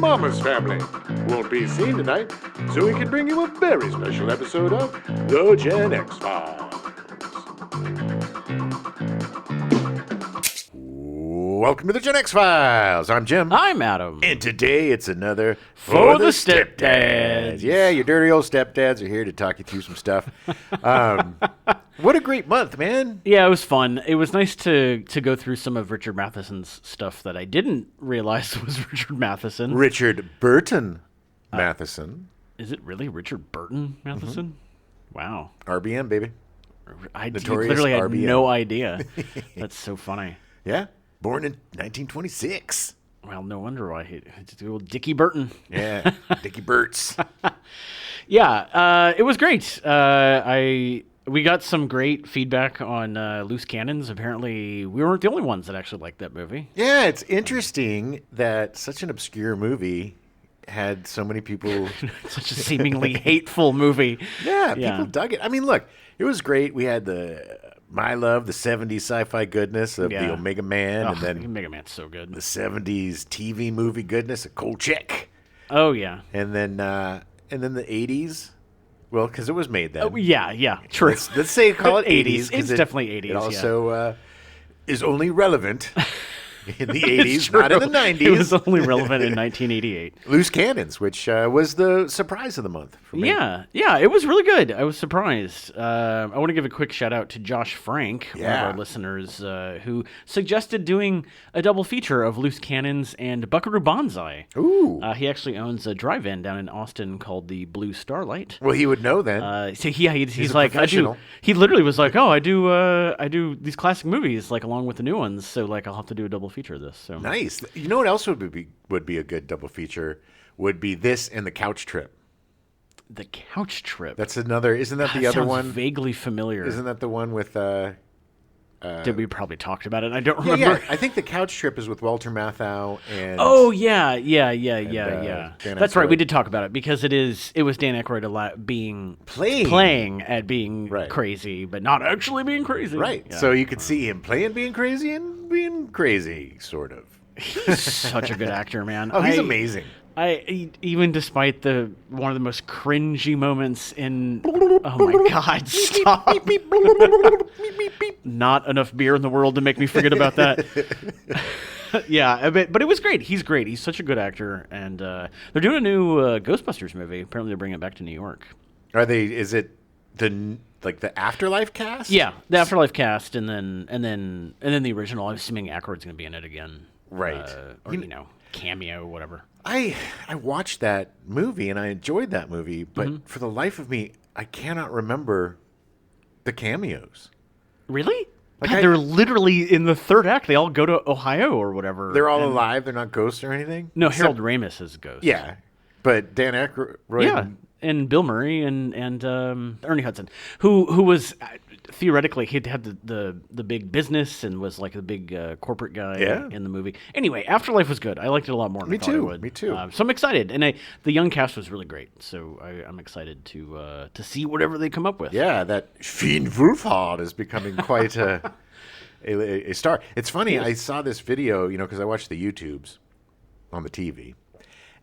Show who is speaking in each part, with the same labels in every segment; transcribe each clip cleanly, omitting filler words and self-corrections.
Speaker 1: Mama's Family won't be seen tonight, so we can bring you a very special episode of The Gen X Files. Welcome to The Gen X Files. I'm Jim.
Speaker 2: I'm Adam.
Speaker 1: And today it's another
Speaker 2: For the Stepdads.
Speaker 1: Yeah, your dirty old stepdads are here to talk you through some stuff. What a great month, man.
Speaker 2: Yeah, it was fun. It was nice to go through some of Richard Matheson's stuff that I didn't realize was Richard Matheson.
Speaker 1: Richard Burton Matheson.
Speaker 2: Is it really Richard Burton Matheson? Mm-hmm. Wow.
Speaker 1: RBM, baby.
Speaker 2: I
Speaker 1: Notorious
Speaker 2: literally had
Speaker 1: RBM.
Speaker 2: no idea. That's so funny.
Speaker 1: Yeah, born in 1926.
Speaker 2: Well, no wonder why it's the old Dickie Burton.
Speaker 1: Yeah, Dickie Burts.
Speaker 2: Yeah, it was great. We got some great feedback on Loose Cannons. Apparently, we weren't the only ones that actually liked that movie.
Speaker 1: Yeah, it's interesting that such an obscure movie had so many people.
Speaker 2: Such a seemingly hateful movie.
Speaker 1: Yeah, people dug it. I mean, look, it was great. We had my love, the 70s sci-fi goodness of the Omega Man, and then
Speaker 2: Omega Man's so good.
Speaker 1: the 70s TV movie goodness of Kolchak.
Speaker 2: Oh yeah,
Speaker 1: And then the 80s. Well, because it was made then.
Speaker 2: oh, yeah, true.
Speaker 1: Let's say call it 80s. 'cause
Speaker 2: It's definitely 80s.
Speaker 1: It also is only relevant in the 80s,
Speaker 2: True.
Speaker 1: not in the 90s.
Speaker 2: It was only relevant in 1988.
Speaker 1: Loose Cannons, which was the surprise of the month for me.
Speaker 2: Yeah, it was really good. I was surprised. I want to give a quick shout out to Josh Frank, one of our listeners, who suggested doing a double feature of Loose Cannons and Buckaroo Banzai.
Speaker 1: Ooh.
Speaker 2: He actually owns a drive-in down in Austin called the Blue Starlight.
Speaker 1: Well, he would know then.
Speaker 2: So he's
Speaker 1: a
Speaker 2: like, I do.
Speaker 1: professional.
Speaker 2: He literally was like, oh, I do these classic movies like along with the new ones. So like, I'll have to do a double feature of this. So
Speaker 1: Nice. You know what else would be a good double feature? Would be this and The Couch Trip.
Speaker 2: The Couch Trip.
Speaker 1: That's another. Isn't that the
Speaker 2: That
Speaker 1: other
Speaker 2: sounds
Speaker 1: one?
Speaker 2: vaguely familiar.
Speaker 1: Isn't that the one with?
Speaker 2: Did we probably talked about it? I don't
Speaker 1: Yeah,
Speaker 2: remember.
Speaker 1: I think The Couch Trip is with Walter Matthau and.
Speaker 2: Oh yeah.
Speaker 1: Dan
Speaker 2: That's right.
Speaker 1: Aykroyd.
Speaker 2: We did talk about it because it was Dan Aykroyd being
Speaker 1: Playing.
Speaker 2: at being
Speaker 1: Right.
Speaker 2: crazy, but not actually being crazy.
Speaker 1: Right.
Speaker 2: Yeah.
Speaker 1: So you could see him playing being crazy and being crazy, sort of.
Speaker 2: He's such a good actor, man.
Speaker 1: Oh, he's amazing.
Speaker 2: Even despite one of the most cringy moments in. Oh my God! Stop. Not enough beer in the world to make me forget about that. Yeah, but it was great. He's great. He's such a good actor, and they're doing a new Ghostbusters movie. Apparently, they're bringing it back to New York.
Speaker 1: Are they? Is it the Afterlife cast?
Speaker 2: Yeah, the Afterlife cast, and then the original. I'm assuming Aykroyd's going to be in it again,
Speaker 1: Right.
Speaker 2: Or cameo, whatever.
Speaker 1: I watched that movie and I enjoyed that movie, but
Speaker 2: Mm-hmm.
Speaker 1: for the life of me, I cannot remember the cameos.
Speaker 2: Really?
Speaker 1: Like
Speaker 2: God, they're literally in the third act. They all go to Ohio or whatever.
Speaker 1: They're all alive. They're not ghosts or anything.
Speaker 2: No,
Speaker 1: Except-
Speaker 2: Harold Ramis is Ghost.
Speaker 1: Yeah, but Dan Aykroyd.
Speaker 2: Yeah, and Bill Murray and Ernie Hudson, who was theoretically he'd had the big business and was like the big corporate guy in the movie. Anyway, Afterlife was good. I liked it a lot more than I thought I would.
Speaker 1: Me too.
Speaker 2: So I'm excited, and the young cast was really great. So I'm excited to see whatever they come up with.
Speaker 1: Yeah, that Finn Wolfhard is becoming quite a star. It's funny. I saw this video, because I watch the YouTubes on the TV.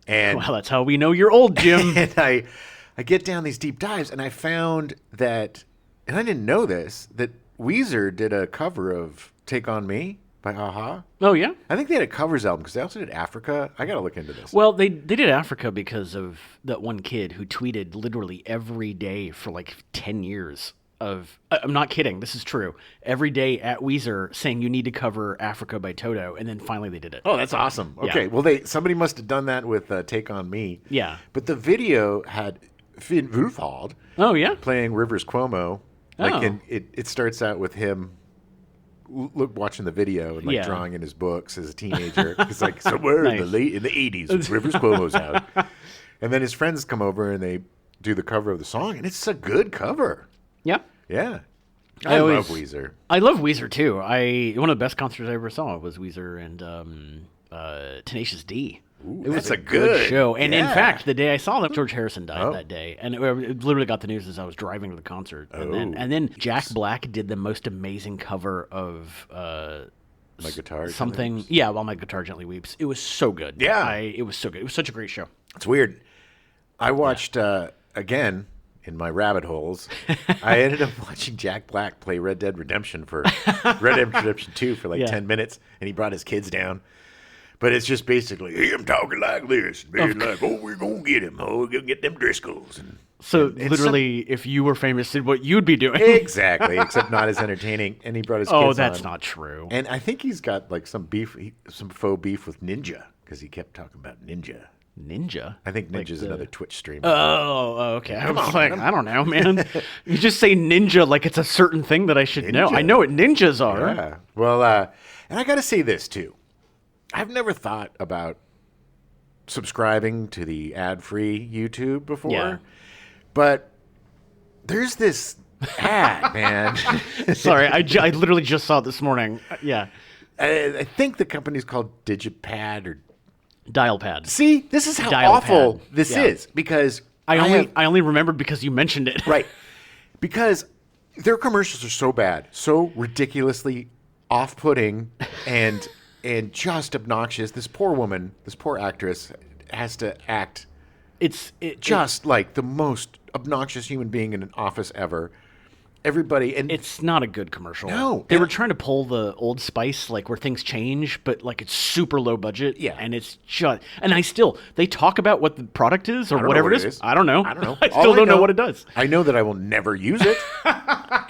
Speaker 1: And
Speaker 2: Well, that's how we know you're old, Jim.
Speaker 1: and I get down these deep dives, and I found that, and I didn't know this, that Weezer did a cover of "Take on Me" by a-ha.
Speaker 2: Oh yeah.
Speaker 1: I think they had a covers album because they also did Africa. I got to look into this.
Speaker 2: Well, they did Africa because of that one kid who tweeted literally every day for like 10 years. I'm not kidding. This is true. Every day at Weezer saying you need to cover Africa by Toto, and then finally they did it.
Speaker 1: Oh, that's awesome. Okay,
Speaker 2: Yeah.
Speaker 1: well, somebody must have done that with "Take on Me."
Speaker 2: Yeah.
Speaker 1: But the video had Finn Wolfhard
Speaker 2: Oh yeah.
Speaker 1: playing Rivers Cuomo. Like,
Speaker 2: Oh.
Speaker 1: and it starts out with him watching the video and
Speaker 2: Yeah.
Speaker 1: drawing in his books as a teenager. It's like somewhere in
Speaker 2: Nice.
Speaker 1: the 80s, when Rivers Cuomo's out, and then his friends come over and they do the cover of the song, and it's a good cover.
Speaker 2: Yeah.
Speaker 1: Yeah,
Speaker 2: I
Speaker 1: I
Speaker 2: always-
Speaker 1: love Weezer.
Speaker 2: I love Weezer too. One of the best concerts I ever saw was Weezer and Tenacious D. It was
Speaker 1: that's
Speaker 2: a
Speaker 1: a
Speaker 2: good
Speaker 1: good-
Speaker 2: show. And in
Speaker 1: yeah.
Speaker 2: fact, the day I saw them, George Harrison died
Speaker 1: Oh.
Speaker 2: that day. And it literally got the news as I was driving to the concert. And then Jack Black did the most amazing cover of
Speaker 1: My guitar.
Speaker 2: something.
Speaker 1: Weeps.
Speaker 2: Yeah, while my guitar gently weeps. It was so good.
Speaker 1: Yeah.
Speaker 2: It was so good. It was such a great show.
Speaker 1: It's weird. I watched again in my rabbit holes. I ended up watching Jack Black play Red Dead Redemption 2 for like 10 minutes, and he brought his kids down. But it's just basically him talking like this, being like, "Oh, we're gonna get him. Oh, we're gonna get them Driscolls." And
Speaker 2: So literally, if you were famous, did what you'd be doing.
Speaker 1: exactly, except not as entertaining. And he brought his kids
Speaker 2: Oh, that's
Speaker 1: on.
Speaker 2: not true.
Speaker 1: And I think he's got like some beef, some faux beef with Ninja because he kept talking about Ninja.
Speaker 2: Ninja?
Speaker 1: I think Ninja's another Twitch streamer.
Speaker 2: Oh, okay. I was like, I don't know, man. You just say ninja like it's a certain thing that I should know. I know what ninjas are.
Speaker 1: Yeah. Well, and I got to say this too. I've never thought about subscribing to the ad-free YouTube before,
Speaker 2: Yeah.
Speaker 1: but there's this ad, man.
Speaker 2: Sorry, I literally just saw it this morning. Yeah.
Speaker 1: I think the company's called Digipad or.
Speaker 2: Dial pad.
Speaker 1: See, this is how
Speaker 2: Dial
Speaker 1: awful
Speaker 2: pad.
Speaker 1: this
Speaker 2: Yeah.
Speaker 1: is because
Speaker 2: I only remembered because you mentioned it.
Speaker 1: right, because their commercials are so bad, so ridiculously off-putting, and just obnoxious. This poor woman, this poor actress, has to act just like the most obnoxious human being in an office ever. Everybody, and
Speaker 2: It's not a good commercial.
Speaker 1: No.
Speaker 2: They were trying to pull the Old Spice, like where things change, but like it's super low budget.
Speaker 1: Yeah.
Speaker 2: And it's just, and they talk about what the product is or
Speaker 1: I don't know
Speaker 2: whatever
Speaker 1: what
Speaker 2: it is. I don't know. I
Speaker 1: All
Speaker 2: still
Speaker 1: I
Speaker 2: don't know what it does.
Speaker 1: I know that I will never use it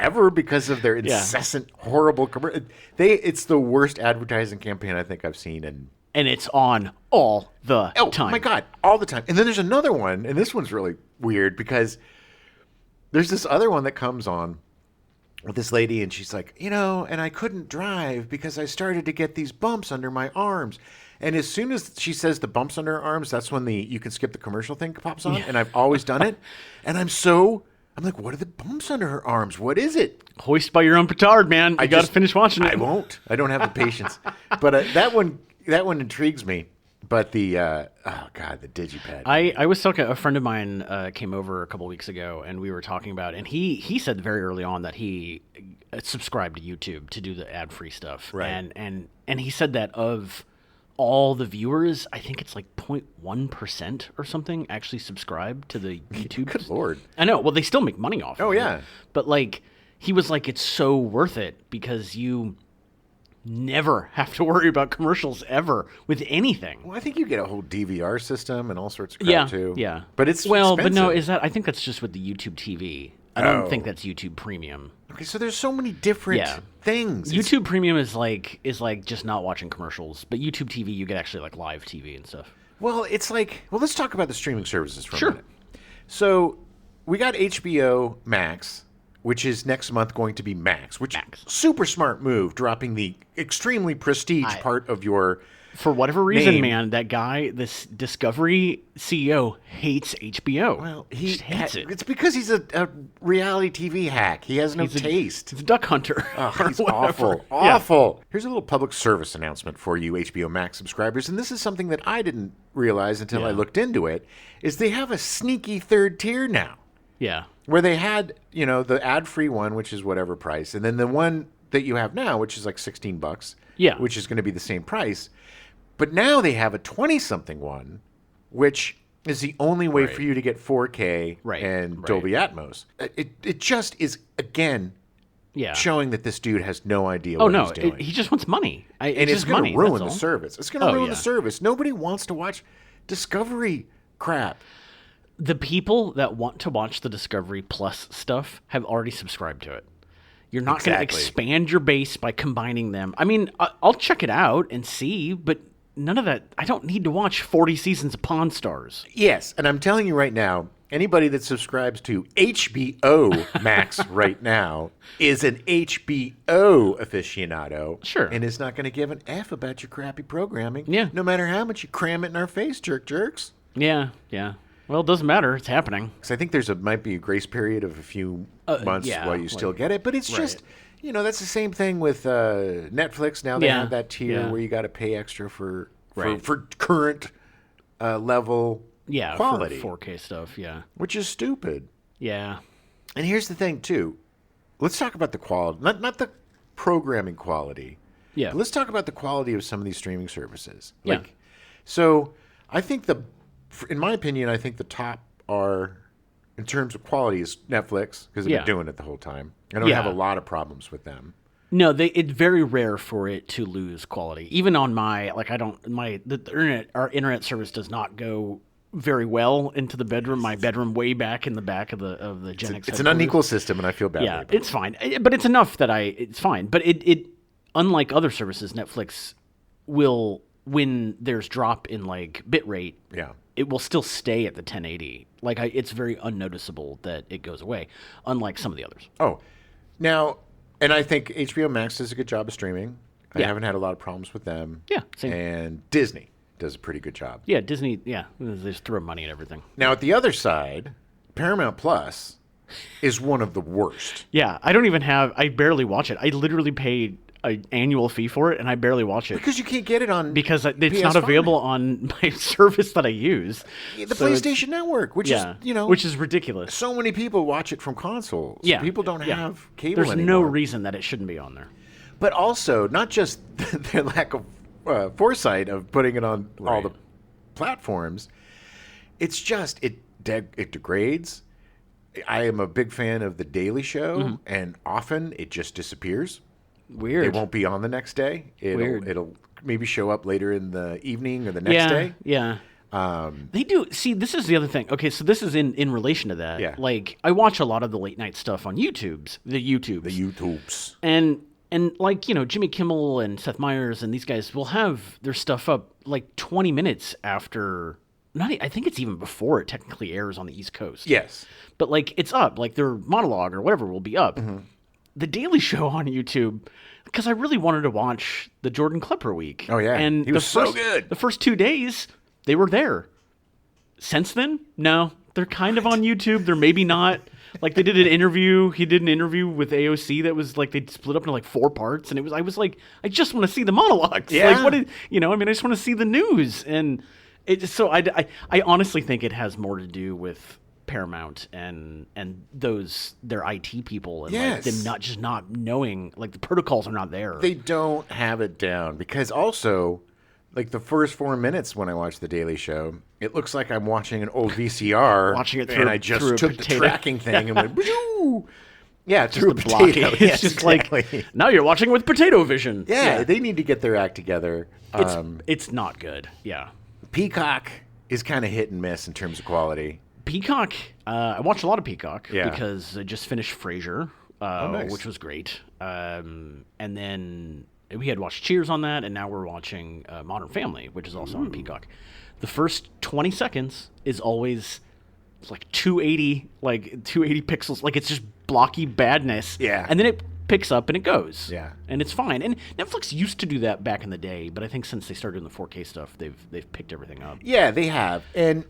Speaker 1: ever because of their incessant, horrible commercial. It's the worst advertising campaign I think I've seen in.
Speaker 2: And it's on all the time.
Speaker 1: Oh my God, all the time. And then there's another one, and this one's really weird because there's this other one that comes on with this lady, and she's like, and I couldn't drive because I started to get these bumps under my arms. And as soon as she says the bumps under her arms, that's when you can skip the commercial thing pops on. Yeah. And I've always done it. And I'm like, what are the bumps under her arms? What is it?
Speaker 2: Hoist by your own petard, man. You got to finish watching it.
Speaker 1: I won't. I don't have the patience. But that one intrigues me. But the the Digipad.
Speaker 2: I was talking. A friend of mine came over a couple weeks ago, and we were talking about. And he said very early on that he subscribed to YouTube to do the ad free stuff.
Speaker 1: Right.
Speaker 2: And he said that of all the viewers, I think it's like 0.1% or something actually subscribe to the YouTube.
Speaker 1: Good Lord.
Speaker 2: I know. Well, they still make money off.
Speaker 1: Oh
Speaker 2: of
Speaker 1: yeah.
Speaker 2: it. But like he was like, it's so worth it because you never have to worry about commercials ever with anything.
Speaker 1: Well, I think you get a whole DVR system and all sorts of crap too.
Speaker 2: Yeah.
Speaker 1: But it's
Speaker 2: but no,
Speaker 1: expensive.
Speaker 2: I think that's just with the YouTube TV. I don't think that's YouTube Premium.
Speaker 1: Okay, so there's so many different things.
Speaker 2: YouTube Premium is like just not watching commercials, but YouTube TV you get actually like live TV and stuff.
Speaker 1: Well, it's like let's talk about the streaming services for a minute. So we got HBO Max, which is next month going to be Max, which super smart move, dropping the extremely prestige part of your.
Speaker 2: For whatever reason,
Speaker 1: name.
Speaker 2: man, that guy, this Discovery CEO, hates HBO.
Speaker 1: Well,
Speaker 2: he just hates it.
Speaker 1: It's because he's a reality TV hack. He has no taste.
Speaker 2: He's a duck hunter.
Speaker 1: Oh, he's awful. Awful. Here's a little public service announcement for you HBO Max subscribers, and this is something that I didn't realize until I looked into it, is they have a sneaky third tier now.
Speaker 2: Yeah.
Speaker 1: Where they had, the ad-free one, which is whatever price, and then the one that you have now, which is like $16, which is going to be the same price. But now they have a 20-something one, which is the only way for you to get 4K and Dolby Atmos. It just is, again, showing that this dude has no idea what he's doing.
Speaker 2: He just wants money.
Speaker 1: And it's going to ruin the service. It's going to ruin the service. Nobody wants to watch Discovery crap.
Speaker 2: The people that want to watch the Discovery Plus stuff have already subscribed to it. You're not going to expand your base by combining them. I mean, I'll check it out and see, but none of that. I don't need to watch 40 seasons of Pawn Stars.
Speaker 1: Yes, and I'm telling you right now, anybody that subscribes to HBO Max right now is an HBO aficionado.
Speaker 2: Sure.
Speaker 1: And is not going to give an F about your crappy programming.
Speaker 2: Yeah.
Speaker 1: No matter how much you cram it in our face, jerks.
Speaker 2: Yeah. Well, it doesn't matter. It's happening.
Speaker 1: Because I think might be a grace period of a few months while you still get it. But it's just, that's the same thing with Netflix. Now they have that tier where you got to pay extra for current level quality.
Speaker 2: For 4K stuff,
Speaker 1: Which is stupid.
Speaker 2: Yeah.
Speaker 1: And here's the thing, too. Let's talk about the quality. Not the programming quality,
Speaker 2: Yeah.
Speaker 1: But let's talk about the quality of some of these streaming services.
Speaker 2: Yeah.
Speaker 1: So I think in my opinion, I think the top are, in terms of quality, is Netflix, because they've
Speaker 2: Yeah.
Speaker 1: been doing it the whole time. I don't
Speaker 2: Yeah.
Speaker 1: have a lot of problems with them.
Speaker 2: No, it's very rare for it to lose quality. Even on our internet service does not go very well into the bedroom. My bedroom way back in the back of the Gen X.
Speaker 1: It's an unequal system, and I feel badly.
Speaker 2: Yeah,
Speaker 1: about
Speaker 2: it's fine, but it's enough that it's fine. But it unlike other services, Netflix will, when there's drop in like bit rate,
Speaker 1: Yeah.
Speaker 2: it will still stay at the 1080. Like it's very unnoticeable that it goes away, unlike some of the others.
Speaker 1: Oh, now, and I think HBO Max does a good job of streaming. I
Speaker 2: Yeah.
Speaker 1: haven't had a lot of problems with them.
Speaker 2: Yeah, same.
Speaker 1: And Disney does a pretty good job.
Speaker 2: Yeah, Disney. Yeah, they just throw money at everything.
Speaker 1: Now, at the other side, Paramount Plus is one of the worst.
Speaker 2: Yeah, I barely watch it. I literally paid an annual fee for it, and I barely watch it.
Speaker 1: Because you can't get it on
Speaker 2: Because it's
Speaker 1: PS5.
Speaker 2: not available on my service that I use.
Speaker 1: The
Speaker 2: So it's-
Speaker 1: PlayStation Network, which is,
Speaker 2: which is ridiculous.
Speaker 1: so many people watch it from consoles.
Speaker 2: Yeah,
Speaker 1: People don't
Speaker 2: yeah.
Speaker 1: have cable
Speaker 2: There's
Speaker 1: anymore.
Speaker 2: no reason that it shouldn't be on there.
Speaker 1: But also, not just their lack of foresight of putting it on all
Speaker 2: Right.
Speaker 1: the platforms, it's just, it degrades. I am a big fan of The Daily Show, and often it just disappears.
Speaker 2: Weird.
Speaker 1: It won't be on the next day.
Speaker 2: Weird.
Speaker 1: It'll maybe show up later in the evening or the next day.
Speaker 2: Yeah. They do. See, this is the other thing. Okay, so this is in relation to that.
Speaker 1: Yeah.
Speaker 2: Like, I watch a lot of the late night stuff on the YouTubes.
Speaker 1: The YouTubes.
Speaker 2: And like, Jimmy Kimmel and Seth Meyers and these guys will have their stuff up like 20 minutes after, I think it's even before it technically airs on the East Coast.
Speaker 1: Yes.
Speaker 2: But like, it's up, like their monologue or whatever will be up. The Daily Show on YouTube, because I really wanted to watch the Jordan Klepper week.
Speaker 1: Oh, yeah.
Speaker 2: And
Speaker 1: He was so good.
Speaker 2: The first 2 days, they were there. Since then, no. They're kind of on YouTube. They're maybe not. Like, they did an interview. He did an interview with AOC that was like, they split up into like 4 parts. And I was like, I just want to see the monologues.
Speaker 1: Yeah.
Speaker 2: Like, I just want to see the news. And I honestly think it has more to do with Paramount and their IT people and like
Speaker 1: Yes.
Speaker 2: them not knowing, like, the protocols are not there.
Speaker 1: They don't have it down because also, like, the first 4 minutes when I watch The Daily Show, it looks like I'm watching an old VCR.
Speaker 2: Watching it
Speaker 1: and I just
Speaker 2: through a
Speaker 1: took the
Speaker 2: potato.
Speaker 1: tracking thing and went, "Boo!" Yeah,
Speaker 2: Just
Speaker 1: through a
Speaker 2: the
Speaker 1: potato.
Speaker 2: blocking. It's
Speaker 1: Yes,
Speaker 2: just
Speaker 1: exactly.
Speaker 2: like, now you're watching with potato vision.
Speaker 1: Yeah, they need to get their act together.
Speaker 2: It's not good. Yeah.
Speaker 1: Peacock is kind of hit and miss in terms of quality.
Speaker 2: Peacock, I watch a lot of Peacock
Speaker 1: Yeah.
Speaker 2: because I just finished Frasier,
Speaker 1: nice.
Speaker 2: which was great. And then we had watched Cheers on that, and now we're watching Modern Family, which is also on Peacock. The first 20 seconds is always like 280 pixels. Like, it's just blocky badness.
Speaker 1: Yeah.
Speaker 2: And then it picks up and it goes.
Speaker 1: Yeah.
Speaker 2: And it's fine. And Netflix used to do that back in the day, but I think since they started doing the 4K stuff, they've picked everything up.
Speaker 1: Yeah, they have. And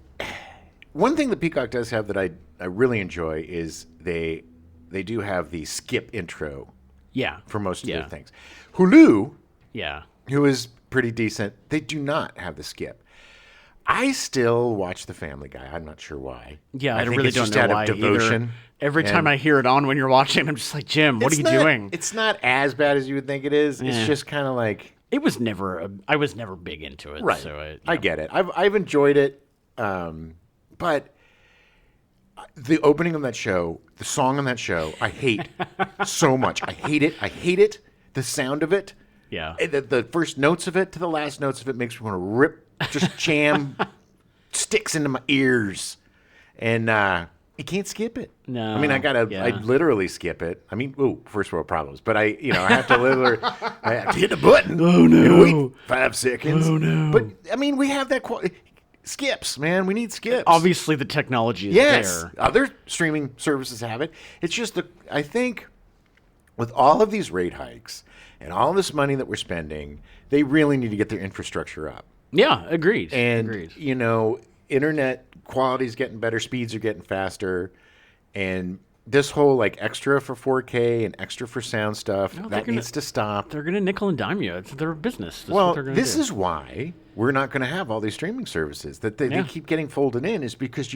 Speaker 1: one thing that Peacock does have that I really enjoy is they do have the skip intro
Speaker 2: Yeah.
Speaker 1: for most of
Speaker 2: Yeah.
Speaker 1: their things. Hulu,
Speaker 2: Yeah.
Speaker 1: who is pretty decent, they do not have the skip. I still watch The Family Guy. I'm not sure why.
Speaker 2: Yeah, I
Speaker 1: think
Speaker 2: really
Speaker 1: it's
Speaker 2: don't
Speaker 1: just
Speaker 2: know
Speaker 1: out
Speaker 2: why
Speaker 1: of devotion.
Speaker 2: either. Every time
Speaker 1: And
Speaker 2: I hear it on when you're watching, I'm just like, Jim, what are you doing?
Speaker 1: It's not as bad as you would think it is.
Speaker 2: Yeah.
Speaker 1: It's just kind of like,
Speaker 2: I was never big into it.
Speaker 1: right.
Speaker 2: So
Speaker 1: I get it. I've enjoyed it, but the opening of that show, the song on that show, I hate so much. I hate it. I hate it. The sound of it.
Speaker 2: Yeah.
Speaker 1: The first notes of it to the last notes of it makes me want to rip, just jam sticks into my ears. And you can't skip it.
Speaker 2: No,
Speaker 1: I mean, I literally skip it. I mean, first world problems. But I have to literally, I have to hit a button.
Speaker 2: Oh, no.
Speaker 1: And wait 5 seconds.
Speaker 2: Oh, no.
Speaker 1: But, I mean, we have that skips, man. We need skips.
Speaker 2: Obviously, the technology is
Speaker 1: Yes.
Speaker 2: there.
Speaker 1: Other streaming services have it. It's just I think with all of these rate hikes and all this money that we're spending, they really need to get their infrastructure up.
Speaker 2: Yeah, agreed.
Speaker 1: And,
Speaker 2: agreed.
Speaker 1: Internet quality is getting better, speeds are getting faster, and this whole like extra for 4K and extra for sound stuff, that needs to stop.
Speaker 2: They're going to nickel and dime you. It's their business. That's what they're gonna
Speaker 1: This
Speaker 2: do.
Speaker 1: is why we're not going to have all these streaming services that they keep getting folded in, is because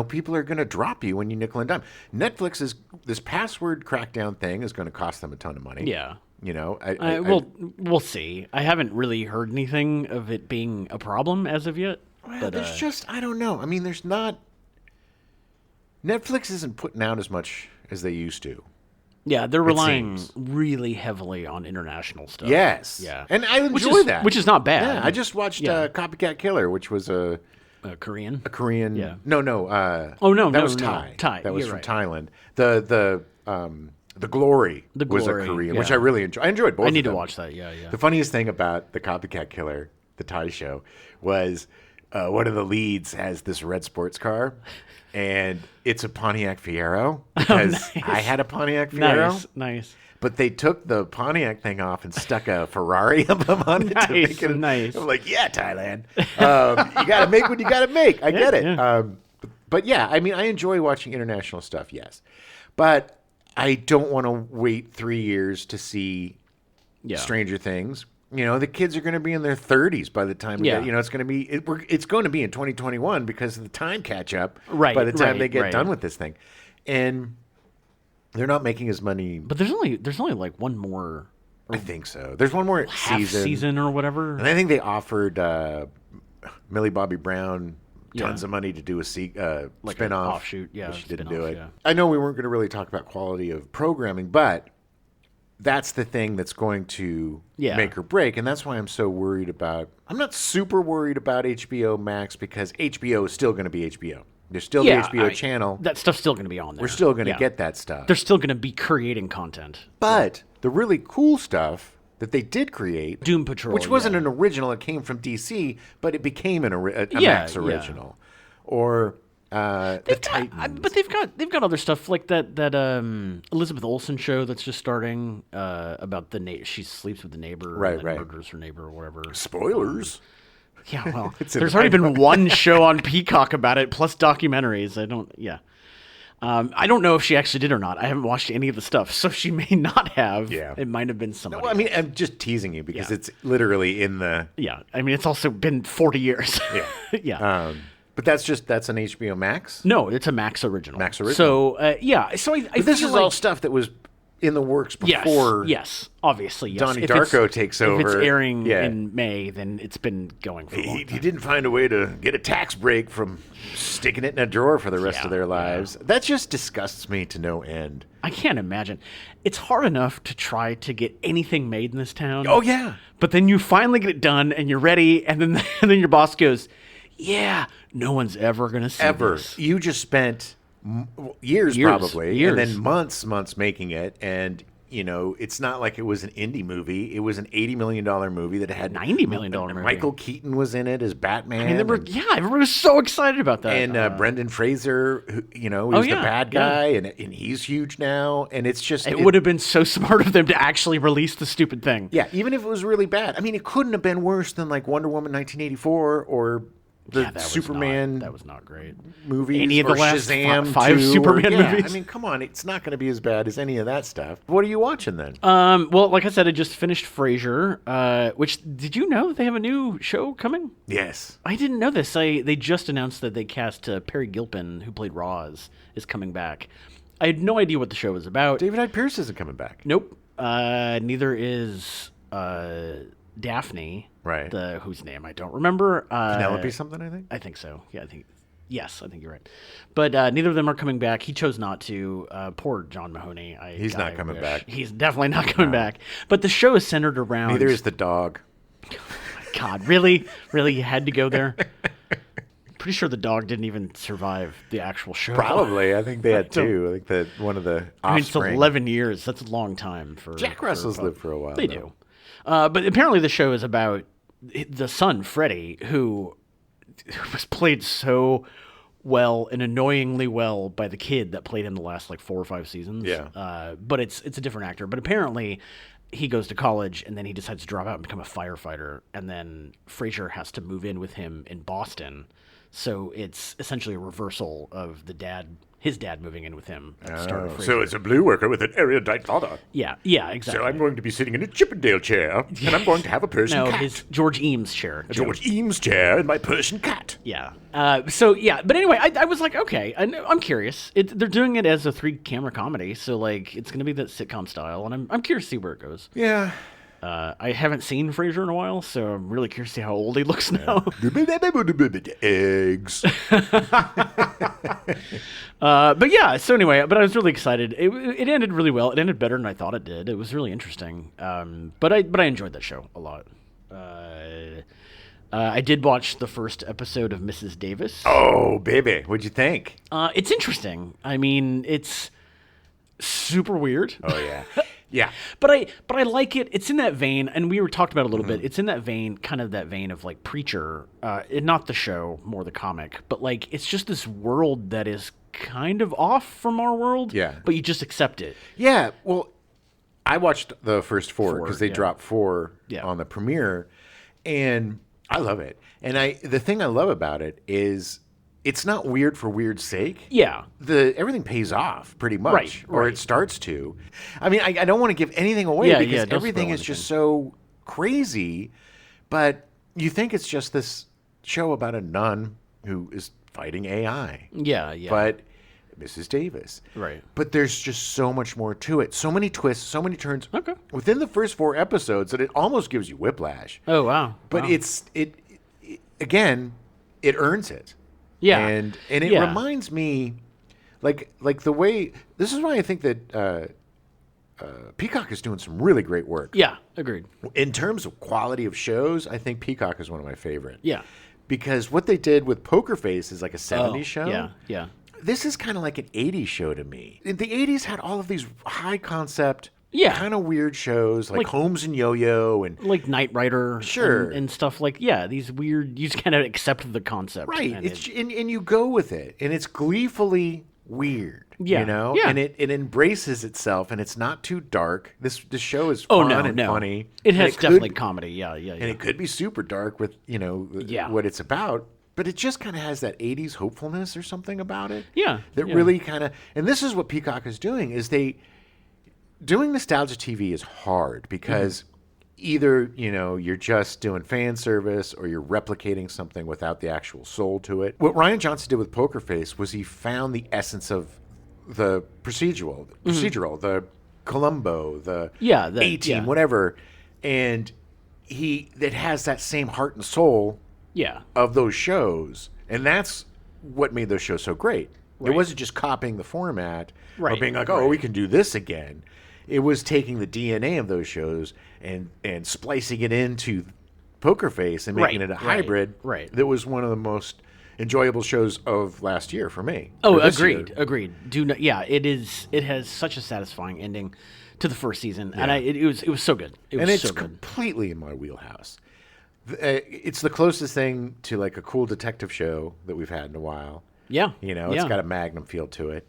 Speaker 1: people are going to drop you when you nickel and dime. Netflix is this password crackdown thing is going to cost them a ton of money.
Speaker 2: Yeah. We'll see. I haven't really heard anything of it being a problem as of yet.
Speaker 1: Well,
Speaker 2: But
Speaker 1: there's just, I don't know. I mean, there's not. Netflix isn't putting out as much as they used to.
Speaker 2: yeah, they're relying
Speaker 1: seems.
Speaker 2: really heavily on international stuff.
Speaker 1: Yes.
Speaker 2: Yeah.
Speaker 1: And I enjoy that.
Speaker 2: Which is not bad.
Speaker 1: Yeah, I just watched Copycat Killer, which was a
Speaker 2: Korean.
Speaker 1: Korean.
Speaker 2: Yeah.
Speaker 1: No. That was
Speaker 2: no.
Speaker 1: Thai.
Speaker 2: Thai,
Speaker 1: That was
Speaker 2: you're
Speaker 1: from
Speaker 2: right.
Speaker 1: Thailand. The Glory was a
Speaker 2: Glory,
Speaker 1: Korean,
Speaker 2: yeah.
Speaker 1: which I really enjoyed. I enjoyed both.
Speaker 2: I need
Speaker 1: of
Speaker 2: to
Speaker 1: them.
Speaker 2: watch that. Yeah, yeah.
Speaker 1: The funniest thing about the Copycat Killer, the Thai show, was one of the leads has this red sports car, and it's a Pontiac Fiero because
Speaker 2: nice.
Speaker 1: I had a Pontiac Fiero.
Speaker 2: Nice.
Speaker 1: But they took the Pontiac thing off and stuck a Ferrari emblem on it to make it.
Speaker 2: Nice.
Speaker 1: I'm like, yeah, Thailand. You got to make what you got to make. I get it.
Speaker 2: Yeah.
Speaker 1: But yeah, I mean, I enjoy watching international stuff, yes. But I don't want to wait 3 years to see Stranger Things. The kids are going to be in their 30s by the time we
Speaker 2: Yeah.
Speaker 1: get, it's going to be it's going to be in 2021 because of the time catch up
Speaker 2: Right,
Speaker 1: by the time
Speaker 2: right,
Speaker 1: they get
Speaker 2: right.
Speaker 1: done with this thing. And they're not making as money.
Speaker 2: But there's only like one more
Speaker 1: I think so. There's one more
Speaker 2: half season or whatever.
Speaker 1: And I think they offered Millie Bobby Brown tons of money to do a
Speaker 2: Like
Speaker 1: spinoff.
Speaker 2: an offshoot, yeah,
Speaker 1: but she didn't
Speaker 2: spinoff,
Speaker 1: do it.
Speaker 2: yeah.
Speaker 1: I know we weren't going to really talk about quality of programming, but that's the thing that's going to make or break, and that's why I'm so worried about. I'm not super worried about HBO Max because HBO is still going to be HBO. There's still the HBO channel.
Speaker 2: That stuff's still going to be on there.
Speaker 1: We're still going to get that stuff.
Speaker 2: They're still going to be creating content.
Speaker 1: But the really cool stuff that they did create,
Speaker 2: Doom Patrol,
Speaker 1: which wasn't an original, it came from DC, but it became a Max original, or the Titans.
Speaker 2: But they've got other stuff like that Elizabeth Olsen show that's just starting about she sleeps with the neighbor,
Speaker 1: Right,
Speaker 2: and then
Speaker 1: right.
Speaker 2: murders her neighbor or whatever.
Speaker 1: Spoilers.
Speaker 2: Yeah, well,
Speaker 1: It's in
Speaker 2: there's
Speaker 1: the
Speaker 2: already
Speaker 1: title.
Speaker 2: been one show on Peacock about it, plus documentaries. I don't know if she actually did or not. I haven't watched any of the stuff, so she may not have.
Speaker 1: Yeah.
Speaker 2: It might have been somebody.
Speaker 1: Well, I mean,
Speaker 2: else.
Speaker 1: I'm just teasing you because
Speaker 2: Yeah.
Speaker 1: it's literally in the.
Speaker 2: Yeah, I mean, it's also been 40 years.
Speaker 1: Yeah.
Speaker 2: Yeah.
Speaker 1: But that's an HBO Max.
Speaker 2: No, it's a Max original.
Speaker 1: Max original.
Speaker 2: So, yeah. So I
Speaker 1: But this
Speaker 2: feel
Speaker 1: is
Speaker 2: like,
Speaker 1: all stuff that was in the works before.
Speaker 2: Yes, obviously, yes.
Speaker 1: Donnie
Speaker 2: If
Speaker 1: Darko
Speaker 2: it's-
Speaker 1: takes
Speaker 2: If
Speaker 1: over.
Speaker 2: it's airing
Speaker 1: Yeah.
Speaker 2: in May, then it's been going for a long
Speaker 1: He
Speaker 2: time.
Speaker 1: didn't find a way to get a tax break from sticking it in a drawer for the rest of their lives. That just disgusts me to no end.
Speaker 2: I can't imagine. It's hard enough to try to get anything made in this town.
Speaker 1: Oh, yeah.
Speaker 2: But then you finally get it done, and you're ready, and then and then your boss goes, "Yeah, no one's ever gonna see
Speaker 1: Ever.
Speaker 2: this."
Speaker 1: You just spent years probably,
Speaker 2: years.
Speaker 1: and then months making it, and it's not like it was an indie movie. It was an $80 million movie that had
Speaker 2: $90 million movie.
Speaker 1: Michael Keaton was in it as Batman.
Speaker 2: I mean, everyone was so excited about that.
Speaker 1: and Brendan Fraser, who, he was the
Speaker 2: yeah,
Speaker 1: bad guy, and he's huge now. And it's just
Speaker 2: it would have been so smart of them to actually release the stupid thing.
Speaker 1: yeah, even if it was really bad. I mean, it couldn't have been worse than like Wonder Woman 1984 or the
Speaker 2: that
Speaker 1: Superman
Speaker 2: that was not great.
Speaker 1: movies,
Speaker 2: Any of the
Speaker 1: or
Speaker 2: last
Speaker 1: Shazam
Speaker 2: five
Speaker 1: 2,
Speaker 2: Superman
Speaker 1: yeah,
Speaker 2: movies?
Speaker 1: I mean, come on, it's not going to be as bad as any of that stuff. What are you watching then?
Speaker 2: Well, like I said, I just finished Frasier. Which did you know they have a new show coming?
Speaker 1: Yes.
Speaker 2: I didn't know this. They just announced that they cast Perry Gilpin, who played Roz, is coming back. I had no idea what the show was about.
Speaker 1: David Hyde Pierce isn't coming back.
Speaker 2: Nope. Neither is Daphne.
Speaker 1: Right.
Speaker 2: Whose name I don't remember.
Speaker 1: Penelope something, I think.
Speaker 2: I think so. Yeah, Yes, I think you're right. But neither of them are coming back. He chose not to. Poor John Mahoney.
Speaker 1: He's not coming back.
Speaker 2: He's definitely not coming back. But the show is centered around.
Speaker 1: Neither is the dog.
Speaker 2: God, really? Really? You had to go there? Pretty sure the dog didn't even survive the actual show.
Speaker 1: Probably. I think they had two. I think that one of the
Speaker 2: I mean, it's
Speaker 1: offspring.
Speaker 2: 11 years. That's a long time for.
Speaker 1: Jack Russell's lived for a while.
Speaker 2: They
Speaker 1: though.
Speaker 2: do. But apparently the show is about the son, Freddie, who was played so well and annoyingly well by the kid that played in the last like 4 or 5 seasons.
Speaker 1: Yeah.
Speaker 2: But it's a different actor. But apparently he goes to college and then he decides to drop out and become a firefighter. And then Frasier has to move in with him in Boston. So it's essentially a reversal of the dad his dad moving in with him at the start of Frasier.
Speaker 1: So it's a blue worker with an erudite father.
Speaker 2: Yeah, exactly.
Speaker 1: So I'm going to be sitting in a Chippendale chair, and I'm going to have a Persian cat.
Speaker 2: his George Eames chair.
Speaker 1: George Eames chair and my Persian cat.
Speaker 2: Yeah. But anyway, I was like, okay, I'm curious. They're doing it as a 3-camera comedy, so like it's gonna be that sitcom style, and I'm curious to see where it goes.
Speaker 1: Yeah.
Speaker 2: I haven't seen Frasier in a while, so I'm really curious to see how old he looks now.
Speaker 1: Eggs.
Speaker 2: But yeah, so anyway, but I was really excited. It ended really well. It ended better than I thought it did. It was really interesting. But I enjoyed that show a lot. I did watch the first episode of Mrs. Davis.
Speaker 1: Oh, baby. What'd you think?
Speaker 2: It's interesting. I mean, it's super weird.
Speaker 1: Oh, yeah. Yeah.
Speaker 2: But I like it. It's in that vein, and we were talked about it a little bit. It's in that vein, kind of that vein of like Preacher, not the show, more the comic, but like it's just this world that is kind of off from our world.
Speaker 1: Yeah.
Speaker 2: But you just accept it.
Speaker 1: Yeah. Well, I watched the first 4 because they dropped 4 on the premiere, and I love it. And the thing I love about it is it's not weird for weird's sake.
Speaker 2: Yeah.
Speaker 1: Everything pays off pretty much,
Speaker 2: Right.
Speaker 1: or it starts to. I mean, I don't want to give anything away because everything is just so crazy, but you think it's just this show about a nun who is fighting AI.
Speaker 2: Yeah.
Speaker 1: But Mrs. Davis.
Speaker 2: Right.
Speaker 1: But there's just so much more to it. So many twists, so many turns.
Speaker 2: Okay.
Speaker 1: Within the first 4 episodes that it almost gives you whiplash.
Speaker 2: Oh, wow.
Speaker 1: But
Speaker 2: Wow.
Speaker 1: it again, it earns it.
Speaker 2: Yeah.
Speaker 1: And it reminds me, like the way, this is why I think that Peacock is doing some really great work.
Speaker 2: Yeah, agreed.
Speaker 1: In terms of quality of shows, I think Peacock is one of my favorite.
Speaker 2: Yeah.
Speaker 1: Because what they did with Poker Face is like a 70s show.
Speaker 2: Yeah.
Speaker 1: This is kind of like an 80s show to me. The 80s had all of these high concept, kind of weird shows like Holmes and Yo-Yo and
Speaker 2: like Knight Rider,
Speaker 1: sure,
Speaker 2: and stuff like these weird. You just kind of accept the concept,
Speaker 1: right? And you go with it, and it's gleefully weird, you know.
Speaker 2: Yeah.
Speaker 1: And it embraces itself, and it's not too dark. This show is fun and funny.
Speaker 2: It has definitely comedy, yeah.
Speaker 1: And it could be super dark with what it's about. But it just kind of has that 80s hopefulness or something about it.
Speaker 2: Yeah.
Speaker 1: That really kind of, and this is what Peacock is doing, is doing nostalgia TV is hard because either, you're just doing fan service or you're replicating something without the actual soul to it. What Ryan Johnson did with Poker Face was he found the essence of the procedural, the Columbo, the A-Team, whatever. And it has that same heart and soul of those shows, and that's what made those shows so great. Right. It wasn't just copying the format or being like, we can do this again. It was taking the DNA of those shows and splicing it into Poker Face and making it a hybrid.
Speaker 2: Right.
Speaker 1: That was one of the most enjoyable shows of last year for me.
Speaker 2: Oh, agreed. It is. It has such a satisfying ending to the first season, and it was so good.
Speaker 1: It's completely in my wheelhouse. It's the closest thing to like a cool detective show that we've had in a while.
Speaker 2: Yeah.
Speaker 1: It's got a Magnum feel to it.